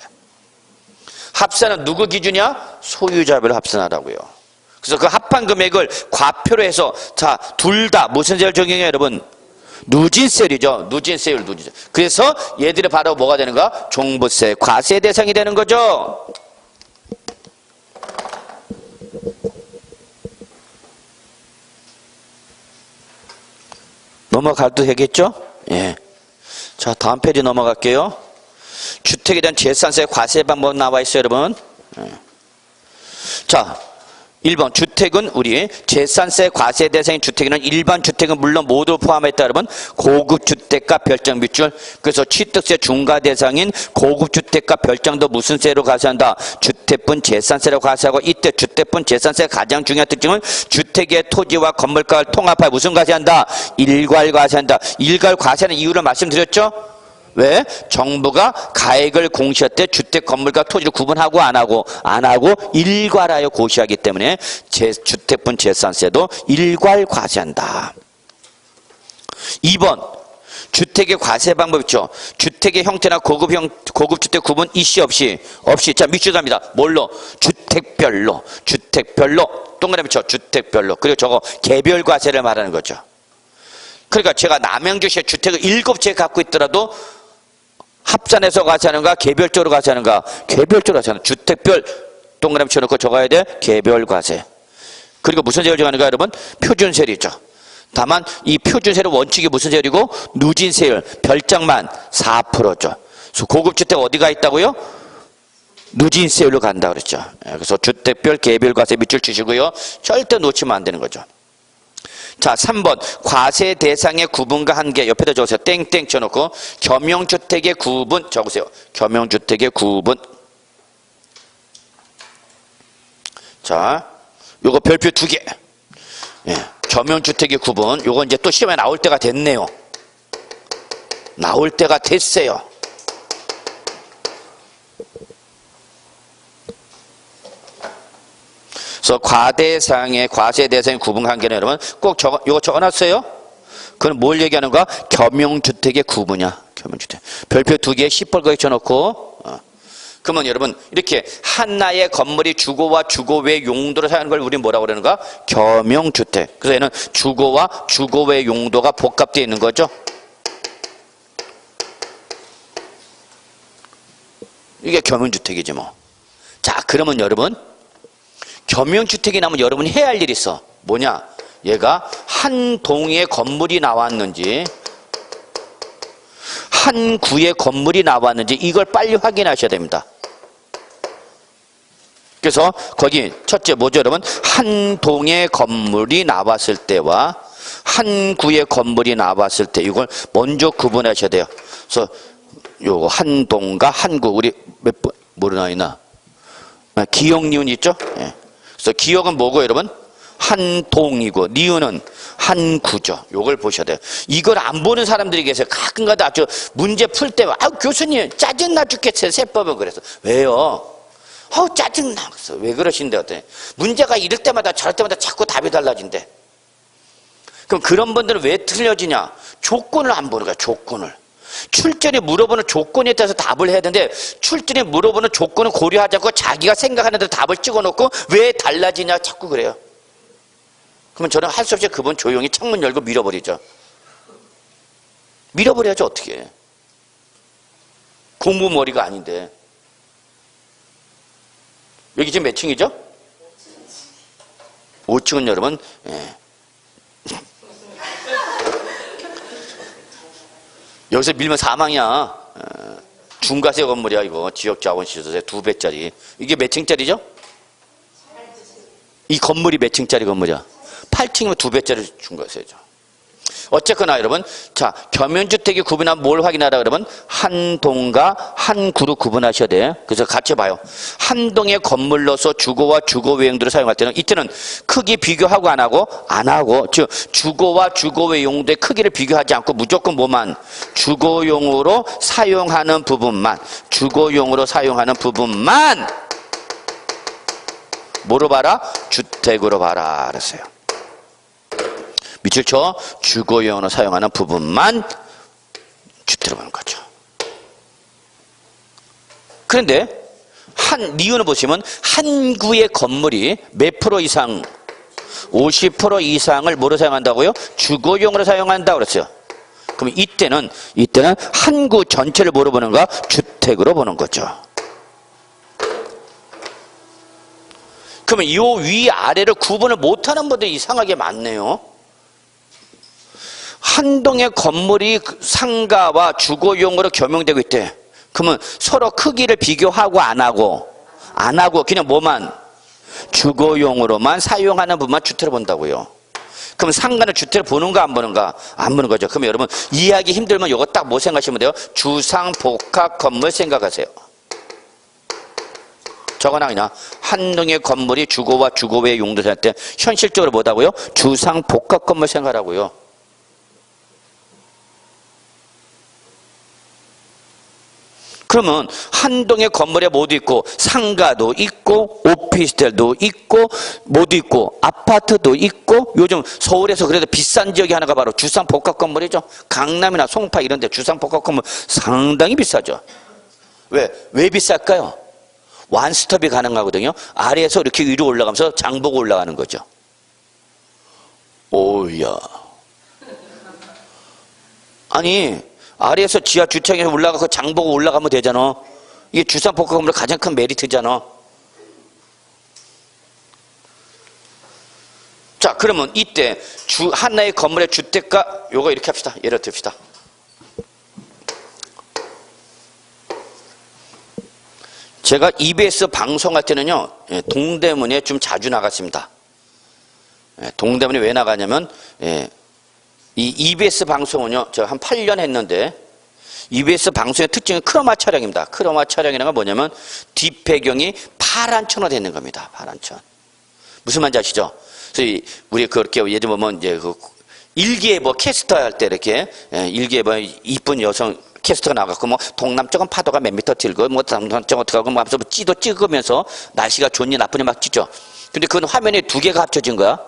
합산은 누구 기준이야? 소유자별 합산하라고요. 그래서 그 합한 금액을 과표로 해서 자, 둘 다 무슨 세율 적용해요, 여러분? 누진세율이죠. 누진세율, 누진세. 그래서 얘들이 바로 뭐가 되는가? 종부세 과세 대상이 되는 거죠. 넘어가도 되겠죠? 예. 자, 다음 페이지 넘어갈게요. 주택에 대한 재산세 과세 방법 나와 있어요, 여러분. 예. 자, 1번 주택은 우리 재산세 과세 대상인 주택에는 일반 주택은 물론 모두 포함했다. 여러분 고급 주택과 별장 밑줄. 그래서 취득세 중과 대상인 고급 주택과 별장도 무슨 세로 과세한다? 주택분 재산세로 과세하고 이때 주택분 재산세 가장 중요한 특징은 주택의 토지와 건물가를 통합하여 무슨 과세한다? 일괄 과세한다. 일괄 과세하는 이유를 말씀드렸죠? 왜? 정부가 가액을 공시할 때 주택, 건물과 토지를 구분하고 안 하고 일괄하여 고시하기 때문에 주택분 재산세도 일괄 과세한다. 2번 주택의 과세 방법 있죠. 주택의 형태나 고급주택 구분 이시 없이 자 밑줄 갑니다. 뭘로? 주택별로 동그라미 쳐. 주택별로. 그리고 저거 개별 과세를 말하는 거죠. 그러니까 제가 남양주시에 주택을 7채 갖고 있더라도 합산해서 과세하는가? 개별적으로 과세하는가? 개별적으로 과세하는. 주택별 동그라미 쳐놓고 적어야 돼. 개별 과세. 그리고 무슨 세율 정하는가 여러분? 표준세율이죠. 다만 이 표준세율 원칙이 무슨 세율이고? 누진세율. 별장만 4%죠. 그래서 고급주택 어디가 있다고요? 누진세율로 간다 그랬죠. 그래서 주택별 개별 과세 밑줄 치시고요. 절대 놓치면 안 되는 거죠. 자, 3번 과세 대상의 구분과 한계 옆에다 적으세요. 땡땡 쳐놓고 겸용주택의 구분 적으세요. 겸용주택의 구분. 자, 요거 별표 2개. 예, 겸용주택의 구분. 요거 이제 또 시험에 나올 때가 됐네요. 나올 때가 됐어요. 그래서 과대상의 과세 대상의 구분 관계는 여러분 꼭 요거 적어놨어요. 그건 뭘 얘기하는 거야? 겸용주택의 구분이야. 겸용주택. 별표 2개에 시뻘겋게 쳐놓고. 그러면 여러분 이렇게 하나의 건물이 주거와 주거 외 용도로 사용하는 걸 우리는 뭐라고 그러는가? 겸용주택. 그래서 얘는 주거와 주거 외 용도가 복합되어 있는 거죠. 이게 겸용주택이지 뭐. 자, 그러면 여러분 겸용주택이 나면 여러분이 해야 할 일이 있어. 뭐냐? 얘가 한 동의 건물이 나왔는지 한 구의 건물이 나왔는지 이걸 빨리 확인하셔야 됩니다. 그래서 거기 첫째 뭐죠 여러분? 한 동의 건물이 나왔을 때와 한 구의 건물이 나왔을 때 이걸 먼저 구분하셔야 돼요. 그래서 요거 한 동과 한 구 우리 몇 번 뭐로 나와 있나? 기역 니은 있죠? 예. 그래서 기역은 뭐고 여러분? 한동이고 니은은 한구죠. 요걸 보셔야 돼요. 이걸 안 보는 사람들이 계세요. 가끔가다 아주 문제 풀 때 교수님 짜증나 죽겠어요. 세법은 그래서 왜요? 짜증나. 왜 그러신데 어때? 문제가 이럴 때마다 저럴 때마다 자꾸 답이 달라진대. 그럼 그런 분들은 왜 틀려지냐? 조건을 안 보는 거야. 조건을. 출전이 물어보는 조건에 따라서 답을 해야 되는데 출전이 물어보는 조건을 고려하지 않고 자기가 생각하는 대로 답을 찍어놓고 왜 달라지냐 자꾸 그래요. 그러면 저는 할 수 없이 그분 조용히 창문 열고 밀어버리죠. 밀어버려야지 어떻게 해. 공부머리가 아닌데. 여기 지금 몇 층이죠? 5층은 여러분 여기서 밀면 사망이야. 중과세 건물이야 이거. 지역자원시설세 2배짜리. 이게 몇 층짜리죠? 이 건물이 몇 층짜리 건물이야? 8층이면 2배짜리 중과세죠. 어쨌거나 여러분, 자 겸연주택이 구분하면 뭘 확인하라 그러면 한동과 한구로 구분하셔야 돼. 그래서 같이 봐요. 한동의 건물로서 주거와 주거 외용도를 사용할 때는 이때는 크기 비교하고 안 하고 즉 주거와 주거 외용도의 크기를 비교하지 않고 무조건 뭐만 주거용으로 사용하는 부분만 뭐로 봐라? 주택으로 봐라 그랬어요. 밑줄 쳐. 주거용으로 사용하는 부분만 주택으로 보는 거죠. 그런데 니은을 보시면 한 구의 건물이 몇 프로 이상 50% 이상을 뭐로 사용한다고요? 주거용으로 사용한다고 그랬어요. 그럼 이때는 한 구 전체를 뭐로 보는가? 주택으로 보는 거죠. 그러면 이 위아래를 구분을 못하는 분들이 이상하게 많네요. 한동의 건물이 상가와 주거용으로 겸용되고 있대. 그러면 서로 크기를 비교하고 안 하고 그냥 뭐만 주거용으로만 사용하는 부분만 주택을 본다고요. 그럼 상가는 주택을 보는가 안 보는가? 안 보는 거죠. 그러면 여러분 이해하기 힘들면 이거 딱 뭐 생각하시면 돼요? 주상복합 건물 생각하세요. 저거나 그냥 한동의 건물이 주거와 주거 외 용도 할 때 현실적으로 뭐다고요? 주상복합 건물 생각하라고요. 그러면 한동의 건물에 뭐도 있고 상가도 있고 오피스텔도 있고 뭐도 있고 아파트도 있고 요즘 서울에서 그래도 비싼 지역이 하나가 바로 주상복합 건물이죠. 강남이나 송파 이런 데 주상복합 건물 상당히 비싸죠. 왜 비쌀까요? 완스톱이 가능하거든요. 아래에서 이렇게 위로 올라가면서 장 보고 올라가는 거죠. 오야. 아니 아래에서 지하 주차장에 올라가서 장 보고 올라가면 되잖아. 이게 주상복합 건물의 가장 큰 메리트잖아. 자 그러면 이때 하나의 건물의 주택가 요거 이렇게 합시다. 예를 듭시다. 제가 EBS 방송할 때는요 동대문에 좀 자주 나갔습니다. 동대문에 왜 나가냐면 이 EBS 방송은요 제가 한 8년 했는데 EBS 방송의 특징은 크로마 촬영입니다. 크로마 촬영이라는 건 뭐냐면 뒷배경이 파란 천으로 되는 겁니다. 파란 천. 무슨 말인지 아시죠? 그래서 우리 그렇게 예를 보면 이제 그 일기예보 캐스터 할 때 이렇게 일기예보 이쁜 여성 캐스터가 나가고 뭐 동남쪽은 파도가 몇 미터 들고 뭐 남쪽은 어떻게 하고 뭐 하면서 찌도 찍으면서 날씨가 좋니 나쁘니 막 찍죠. 근데 그건 화면에 두 개가 합쳐진 거야.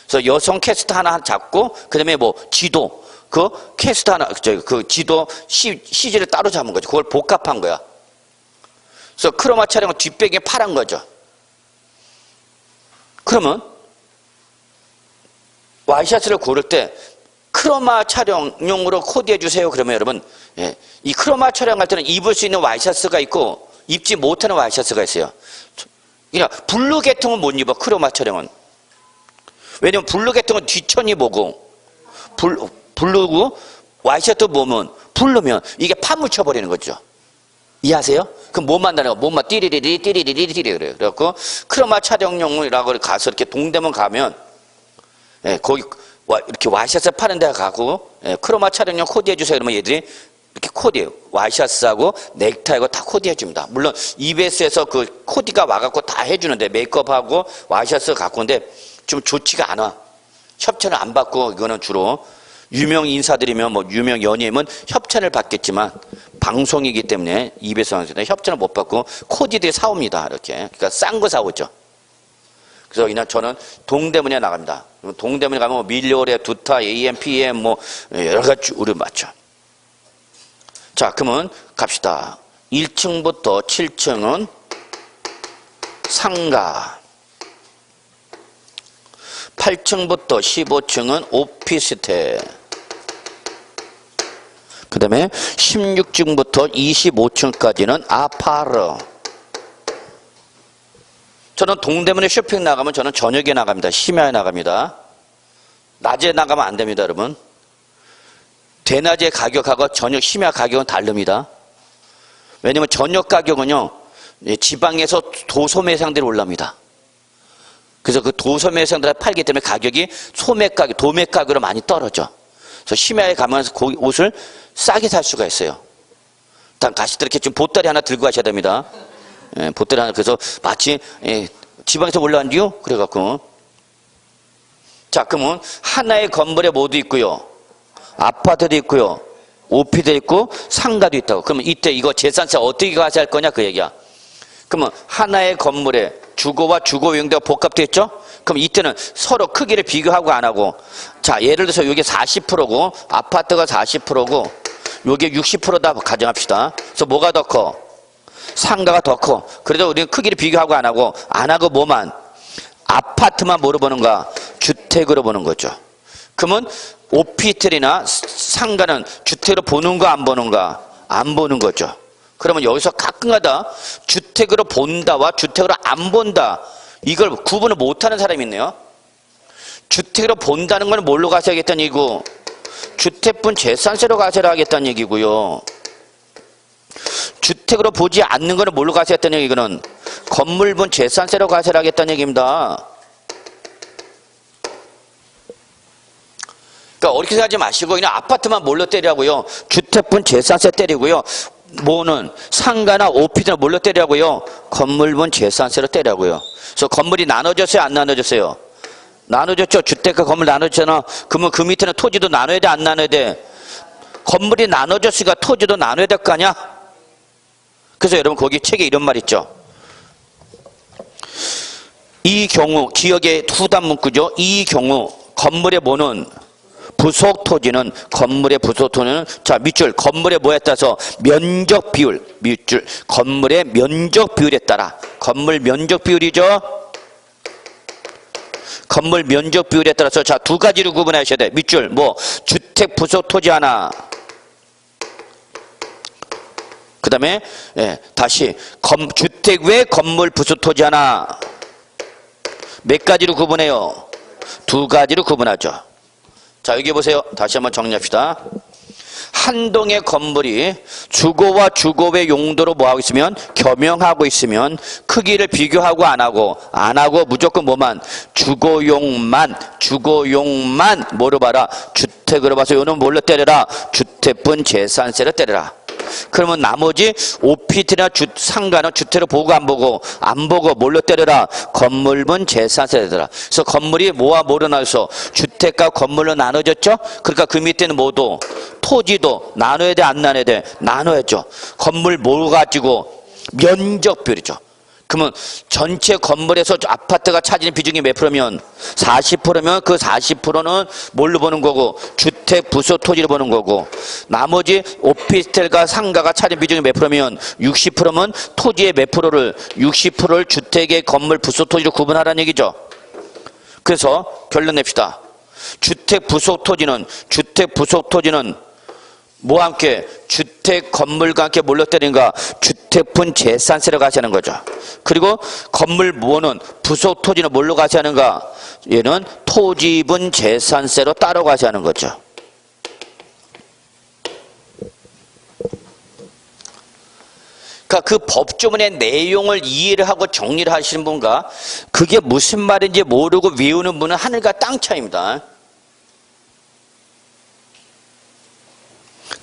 그래서 여성 캐스터 하나 잡고 그다음에 뭐 지도 그 캐스터 하나 그 지도 CG를 따로 잡은 거죠. 그걸 복합한 거야. 그래서 크로마 촬영은 뒷배경이 파란 거죠. 그러면 와이셔츠를 고를 때 크로마 촬영용으로 코디해 주세요. 그러면 여러분 이 크로마 촬영할 때는 입을 수 있는 와이셔츠가 있고 입지 못하는 와이셔츠가 있어요. 그러니까 블루 계통은 못 입어. 크로마 촬영은. 왜냐면 블루 계통은 뒷천이 뭐고 블루고 와이셔츠 보면 블루면 이게 파묻혀 버리는 거죠. 이해하세요? 그럼 뭐 만나는 거? 몸만 띠리리리 그래요. 그래갖고 크로마 촬영용이라고 가서 이렇게 동대문 가면 거기 이렇게 와이셔츠 파는 데 가고 크로마 촬영용 코디해 주세요. 그러면 얘들이 이렇게 코디, 와이셔츠하고 넥타이하고 다 코디해 줍니다. 물론 EBS에서 그 코디가 와갖고 다 해주는데 메이크업하고 와이셔츠 갖고 오는데 좀 좋지가 않아. 협찬을 안 받고 이거는 주로 유명 인사들이면 뭐 유명 연예인은 협찬을 받겠지만 방송이기 때문에 EBS 방송에서 협찬을 못 받고 코디들이 사옵니다. 이렇게. 그러니까 싼 거 사오죠. 그래서 그냥 저는 동대문에 나갑니다. 동대문에 가면 뭐 밀리오레, 두타, AM, PM 뭐 여러 가지 우리 맞죠. 자, 그러면 갑시다. 1층부터 7층은 상가, 8층부터 15층은 오피스텔, 그 다음에 16층부터 25층까지는 아파트. 저는 동대문에 쇼핑 나가면 저는 저녁에 나갑니다. 심야에 나갑니다. 낮에 나가면 안 됩니다, 여러분. 대낮의 가격하고 저녁 심야 가격은 다릅니다. 왜냐면 저녁 가격은요, 지방에서 도소매상들이 올라옵니다. 그래서 그 도소매상들이 팔기 때문에 가격이 소매가격, 도매가격으로 많이 떨어져. 그래서 심야에 가면서 그 옷을 싸게 살 수가 있어요. 일단 가시들 이렇게 좀 보따리 하나 들고 가셔야 됩니다. 예, 보따리 하나. 그래서 마치 지방에서 올라온 뒤요? 그래갖고. 자, 그러면 하나의 건물에 모두 있고요. 아파트도 있고요. 오피도 있고 상가도 있다고. 그러면 이때 이거 재산세 어떻게 과세할 거냐 그 얘기야. 그러면 하나의 건물에 주거와 주거 용도가 복합되어 있죠? 그럼 이때는 서로 크기를 비교하고 안 하고, 자, 예를 들어서 이게 40%고 아파트가 40%고 이게 60%다 가정합시다. 그래서 뭐가 더 커? 상가가 더 커. 그래도 우리는 크기를 비교하고 안 하고 뭐만? 아파트만 뭐로 보는가? 주택으로 보는 거죠. 그러면 오피스텔이나 상가는 주택으로 보는가 안 보는가? 안 보는 거죠. 그러면 여기서 가끔가다 주택으로 본다와 주택으로 안 본다, 이걸 구분을 못하는 사람이 있네요. 주택으로 본다는 건 뭘로 가세하겠다는 얘기고, 주택분 재산세로 가세를 하겠다는 얘기고요. 주택으로 보지 않는 거는 뭘로 가세했다는 얘기는 건물분 재산세로 가세를 하겠다는 얘기입니다. 그러니까 어렵게 생각하지 마시고 그냥 아파트만 뭘로 때리라고요? 주택분 재산세 때리고요. 뭐는 상가나 오피스는 뭘로 때리라고요? 건물분 재산세로 때리라고요. 그래서 건물이 나눠졌어요, 안 나눠졌어요? 나눠졌죠. 주택과 건물 나눠졌잖아. 그러면 그 밑에는 토지도 나눠야 돼, 안 나눠야 돼? 건물이 나눠졌으니까 토지도 나눠야 될 거 아니야? 그래서 여러분 거기 책에 이런 말 있죠. 이 경우 기억의 후단 문구죠. 이 경우 건물의 뭐는 부속 토지는 건물의 부속 토지는 자 밑줄 건물의 뭐에 따라서 면적 비율 밑줄 건물의 면적 비율에 따라 건물 면적 비율이죠. 건물 면적 비율에 따라서 자 두 가지로 구분하셔야 돼. 밑줄 뭐 주택 부속 토지 하나. 그 다음에 다시 주택 외 건물 부속 토지 하나. 몇 가지로 구분해요? 두 가지로 구분하죠. 자 여기 보세요. 다시 한번 정리합시다. 한 동의 건물이 주거와 주거 외 용도로 뭐하고 있으면 겸용하고 있으면 크기를 비교하고 안 하고 무조건 뭐만 주거용만 뭐로 봐라 주택으로 봐서 요는 뭘로 때려라 주택분 재산세로 때려라. 그러면 나머지 오피스텔이나 상가는 주택을 보고 안 보고 뭘로 때려라 건물분 재산세 때려라. 그래서 건물이 뭐와 뭐로 나눠서 주택과 건물로 나눠졌죠. 그러니까 그 밑에는 뭐도 토지도 나눠야 돼 안 나눠야 돼? 나눠야죠. 건물 뭐 가지고 면적 비율이죠. 그러면 전체 건물에서 아파트가 차지는 비중이 몇 프로면 40%면 그 40%는 뭘로 보는 거고 주택 부속 토지로 보는 거고 나머지 오피스텔과 상가가 차지는 비중이 몇 프로면 60%면 토지의 몇 프로를 60%를 주택의 건물 부속 토지로 구분하라는 얘기죠. 그래서 결론 냅시다. 주택 부속 토지는 뭐와 함께 주택 건물과 함께 뭘로 때리는가 주택분 재산세로 가시하는 거죠. 그리고 건물 뭐는 부속 토지는 뭘로 가시하는가 얘는 토지분 재산세로 따로 가시하는 거죠. 그러니까 그 법조문의 내용을 이해를 하고 정리를 하시는 분과 그게 무슨 말인지 모르고 외우는 분은 하늘과 땅 차이입니다.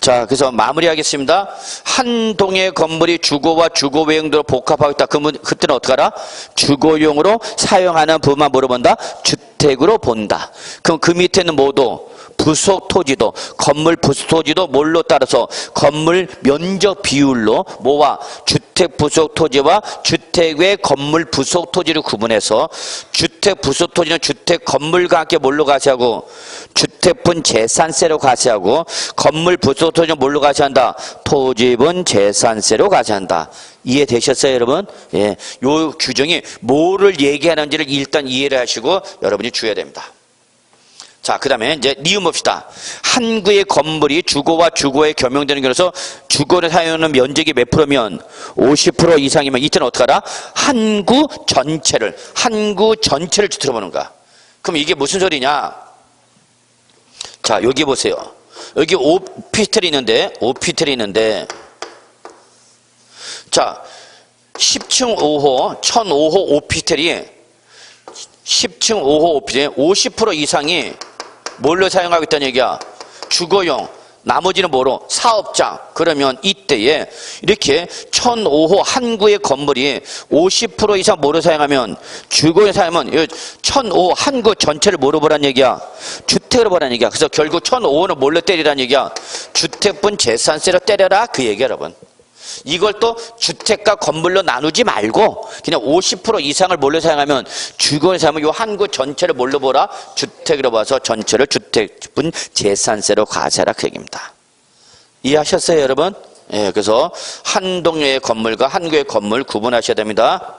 자, 그래서 마무리하겠습니다. 한 동의 건물이 주거와 주거 외형도로 복합하고 있다. 그러면 그때는 어떡하라? 주거용으로 사용하는 부분만 물어본다. 주택으로 본다. 그럼 그 밑에는 뭐도? 부속 토지도, 건물 부속 토지도 뭘로 따라서 건물 면적 비율로 뭐와 주택 부속 토지와 주택 외 건물 부속 토지를 구분해서 주택 부속 토지는 주택 건물과 함께 뭘로 가세하고 주택분 재산세로 가세하고 건물 부속 토지는 뭘로 가세한다? 토지분 재산세로 가세한다. 이해되셨어요, 여러분? 예, 요 규정이 뭐를 얘기하는지를 일단 이해를 하시고 여러분이 주셔야 됩니다. 자, 그 다음에 이제 니은 봅시다. 한 구의 건물이 주거와 주거에 겸용되는 경우에서 주거를 사용하는 면적이 몇 프로면 50% 이상이면 이때는 어떡하라? 한 구 전체를 주택으로 보는 거야. 그럼 이게 무슨 소리냐? 자, 여기 보세요. 여기 오피스텔이 있는데 자, 10층 5호, 1005호 오피스텔이 10층 5호 오피스텔 50% 이상이 뭘로 사용하고 있다는 얘기야? 주거용. 나머지는 뭐로? 사업장. 그러면 이때에 이렇게 1005호 한 구의 건물이 50% 이상 뭐로 사용하면 주거에 사용하면 1005 한 구 전체를 뭐로 보라는 얘기야? 주택으로 보라는 얘기야. 그래서 결국 1005는 뭘로 때리라는 얘기야? 주택분 재산세로 때려라 그 얘기야, 여러분. 이걸 또 주택과 건물로 나누지 말고 그냥 50% 이상을 뭘로 사용하면 주거에 사용하면 이 한 구 전체를 뭘로 보라? 주택으로 봐서 전체를 주택분 재산세로 가세라 그 얘기입니다. 이해하셨어요, 여러분? 예, 그래서 한 동의 건물과 한 구의 건물 구분하셔야 됩니다.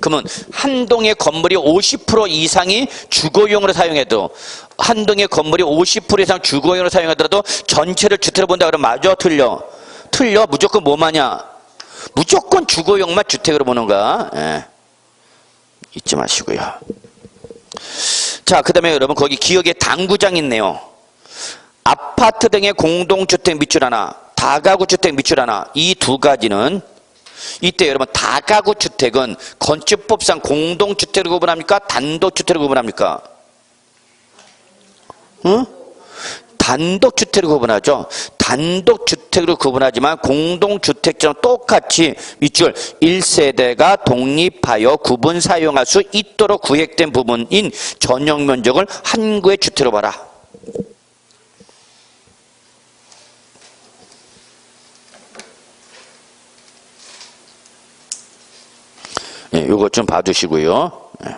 그러면 한 동의 건물이 50% 이상이 주거용으로 사용해도 한 동의 건물이 50% 이상 주거용으로 사용하더라도 전체를 주택으로 본다 그러면 맞아? 틀려? 틀려. 무조건 뭐마냐? 무조건 주거용만 주택으로 보는 거야. 예. 잊지 마시고요. 자, 그 다음에 여러분 거기 기억에 당구장 있네요. 아파트 등의 공동주택 밑줄 하나, 다가구 주택 밑줄 하나, 이 두 가지는 이때 여러분 다가구 주택은 건축법상 공동주택으로 구분합니까? 단독주택으로 구분합니까? 응? 단독주택으로 구분하죠. 단독주택으로 구분하지만 공동주택처럼 똑같이 밑줄 1세대가 독립하여 구분 사용할 수 있도록 구획된 부분인 전용 면적을 한 구의 주택으로 봐라. 예, 요것 좀 봐두시고요. 예.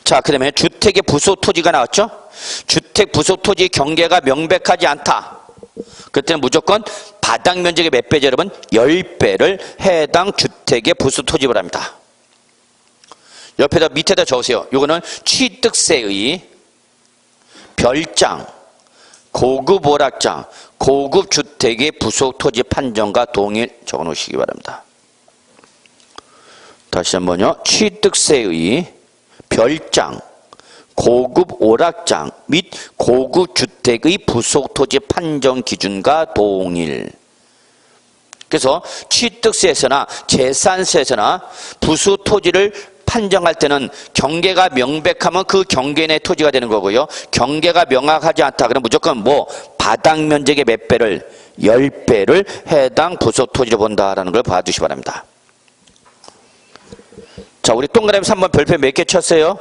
자, 그 다음에 주택의 부속 토지가 나왔죠? 주택 부속 토지 경계가 명백하지 않다. 그때는 무조건 바닥 면적의 몇 배죠, 여러분? 10배를 해당 주택의 부속 토지를 합니다. 옆에다 밑에다 적으세요. 요거는 취득세의 별장, 고급 오락장, 고급 주택의 부속 토지 판정과 동일 적어 놓으시기 바랍니다. 다시 한번요. 취득세의 별장, 고급 오락장 및 고급 주택의 부속 토지 판정 기준과 동일. 그래서 취득세에서나 재산세에서나 부속 토지를 판정할 때는 경계가 명백하면 그 경계 내 토지가 되는 거고요. 경계가 명확하지 않다. 그럼 무조건 뭐 바닥 면적의 몇 배를 10배를 해당 부속 토지로 본다라는 걸 봐두시기 바랍니다. 자, 우리 동그라미 3번 별표 몇 개 쳤어요?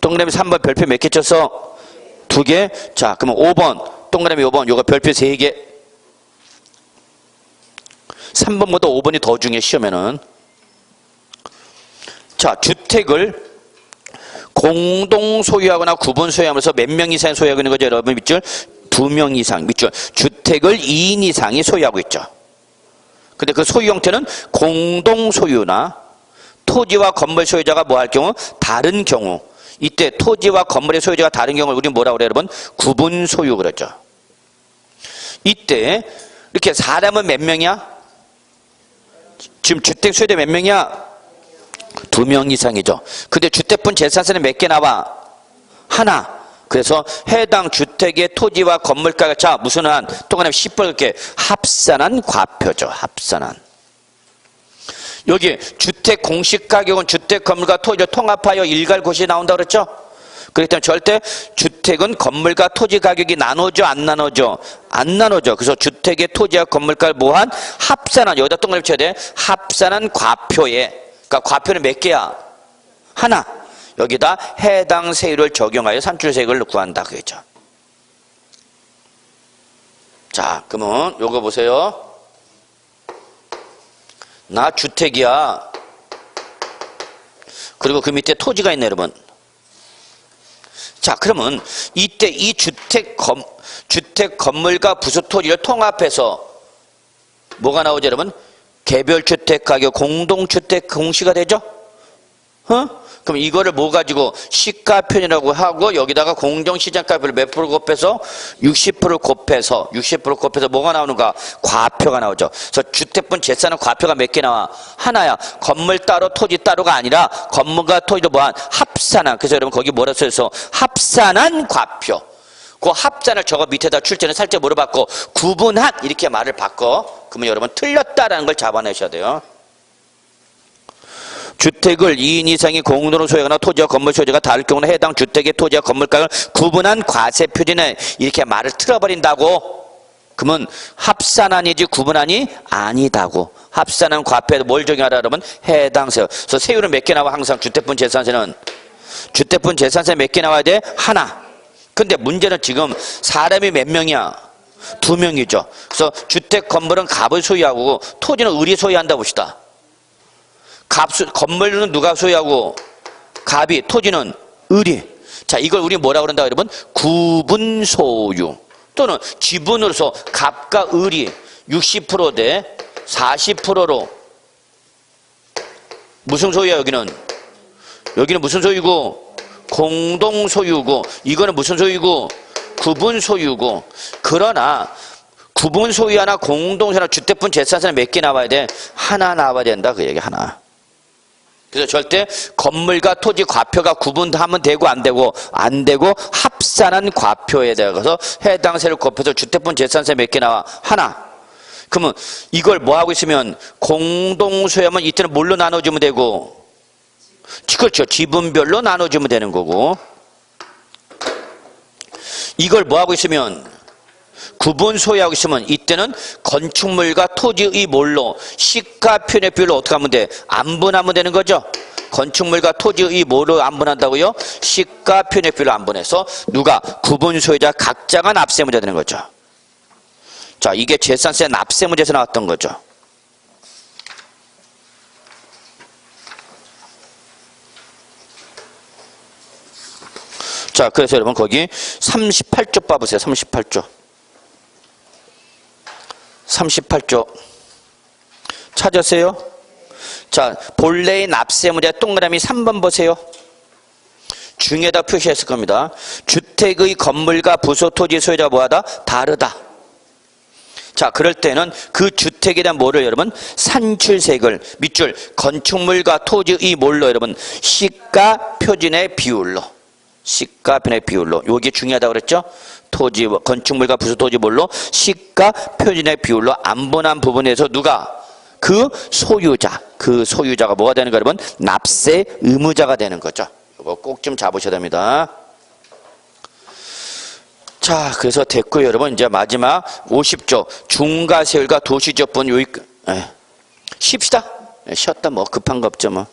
동그라미 3번 별표 몇 개 쳤어? 2개? 자, 그러면 5번, 동그라미 5번, 요거 별표 3개. 3번보다 5번이 더 중요해, 시험에는. 자, 주택을 공동 소유하거나 구분 소유하면서 몇 명 이상이 소유하고 있는 거죠, 여러분? 밑줄 2명 이상, 밑줄. 주택을 2인 이상이 소유하고 있죠. 근데 그 소유 형태는 공동 소유나 토지와 건물 소유자가 뭐 할 경우? 다른 경우. 이때 토지와 건물의 소유자가 다른 경우를 우리는 뭐라고 그래요, 여러분? 구분 소유 그러죠. 이때 이렇게 사람은 몇 명이야? 지금 주택 소유자 몇 명이야? 2명 이상이죠. 근데 주택분 재산세는 몇 개 나와? 하나. 그래서 해당 주택의 토지와 건물가가 자 무슨 한 동그라미 10벌게 합산한 과표죠. 합산한. 여기 주택 공시가격은 주택 건물과 토지를 통합하여 일괄 고시 나온다 그랬죠? 그렇기 때문에 절대 주택은 건물과 토지 가격이 나눠져 안 나눠져? 안 나눠져. 그래서 주택의 토지와 건물가를 뭐한? 합산한, 여기다 동그라미 쳐야 돼. 합산한 과표에, 그러니까 과표는 몇 개야? 하나. 여기다 해당 세율을 적용하여 산출세액을 구한다 그랬죠. 자, 그러면 요거 보세요. 나 주택이야. 그리고 그 밑에 토지가 있네, 여러분. 자, 그러면 이때 이 주택 건물과 부수 토지를 통합해서 뭐가 나오죠, 여러분? 개별주택 가격, 공동주택 공시가 되죠? 그럼 이거를 뭐 가지고 시가편이라고 하고 여기다가 공정시장가격을 몇 프로 곱해서 60% 곱해서 뭐가 나오는가? 과표가 나오죠. 그래서 주택분 재산은 과표가 몇 개 나와? 하나야. 건물 따로 토지 따로가 아니라 건물과 토지도 뭐한? 합산한. 그래서 여러분 거기 뭐라 써있어? 합산한 과표. 그 합산을 저거 밑에다 출제는 살짝 물어봤고 구분한 이렇게 말을 바꿔. 그러면 여러분 틀렸다라는 걸 잡아내셔야 돼요. 주택을 2인 이상이 공동으로 소유하거나 토지와 건물 소유자가 다를 경우는 해당 주택의 토지와 건물가를 구분한 과세 표준에 이렇게 말을 틀어버린다고. 그러면 합산한이지 구분한이 아니다고. 합산한 과표에 뭘 적용하라 그러면 해당 세율. 그래서 세율은 몇 개 나와? 항상 주택분 재산세는 주택분 재산세 몇 개 나와야 돼? 하나. 근데 문제는 지금 사람이 몇 명이야? 2명이죠. 그래서 주택 건물은 갑을 소유하고 토지는 을이 소유한다 봅시다. 건물은 누가 소유하고? 갑이, 토지는 을이. 자, 이걸 우리 뭐라 그런다 여러분? 구분 소유. 또는 지분으로서 갑과 을이 60% 대 40%로 무슨 소유야 여기는? 여기는 무슨 소유고? 공동 소유고, 이거는 무슨 소유고? 구분 소유고. 그러나 구분 소유하나 공동 소유나 주택분 재산세는 몇 개 나와야 돼? 하나 나와야 된다 그 얘기 하나. 그래서 절대 건물과 토지 과표가 구분하면 되고 안 되고 합산한 과표에 대해서 해당 세를 곱해서 주택분 재산세 몇 개 나와? 하나. 그러면 이걸 뭐 하고 있으면 공동소유하면 이때는 뭘로 나눠주면 되고? 그렇죠. 지분별로 나눠주면 되는 거고. 이걸 뭐 하고 있으면 구분 소유하고 있으면 이때는 건축물과 토지의 뭘로? 시가 표준의 비율로 어떻게 하면 돼? 안분하면 되는 거죠. 건축물과 토지의 뭐로 안분한다고요? 시가 표준의 비율로 안분해서 누가? 구분 소유자 각자가 납세 문제 되는 거죠. 자, 이게 재산세 납세 문제에서 나왔던 거죠. 자, 그래서 여러분 거기 38조 봐보세요. 38조 찾았어요? 자, 본래의 납세 문제 동그라미 3번 보세요. 중에다 표시했을 겁니다. 주택의 건물과 부소 토지 소유자가 뭐하다? 다르다. 자, 그럴 때는 그 주택에 대한 뭐를 여러분? 산출세액을 밑줄 건축물과 토지의 뭘로 여러분? 시가 표준의 비율로. 시가 표준의 비율로. 요게 중요하다고 그랬죠? 토지, 건축물과 부수 토지 뭘로? 시가 표준의 비율로 안분한 부분에서 누가? 그 소유자가 뭐가 되는 거 여러분? 납세 의무자가 되는 거죠. 이거 꼭 좀 잡으셔야 됩니다. 자, 그래서 됐고요, 여러분. 이제 마지막 50조 중과세율과 도시적분 요익 쉽시다. 쉬었다 뭐 급한 거 없죠 뭐.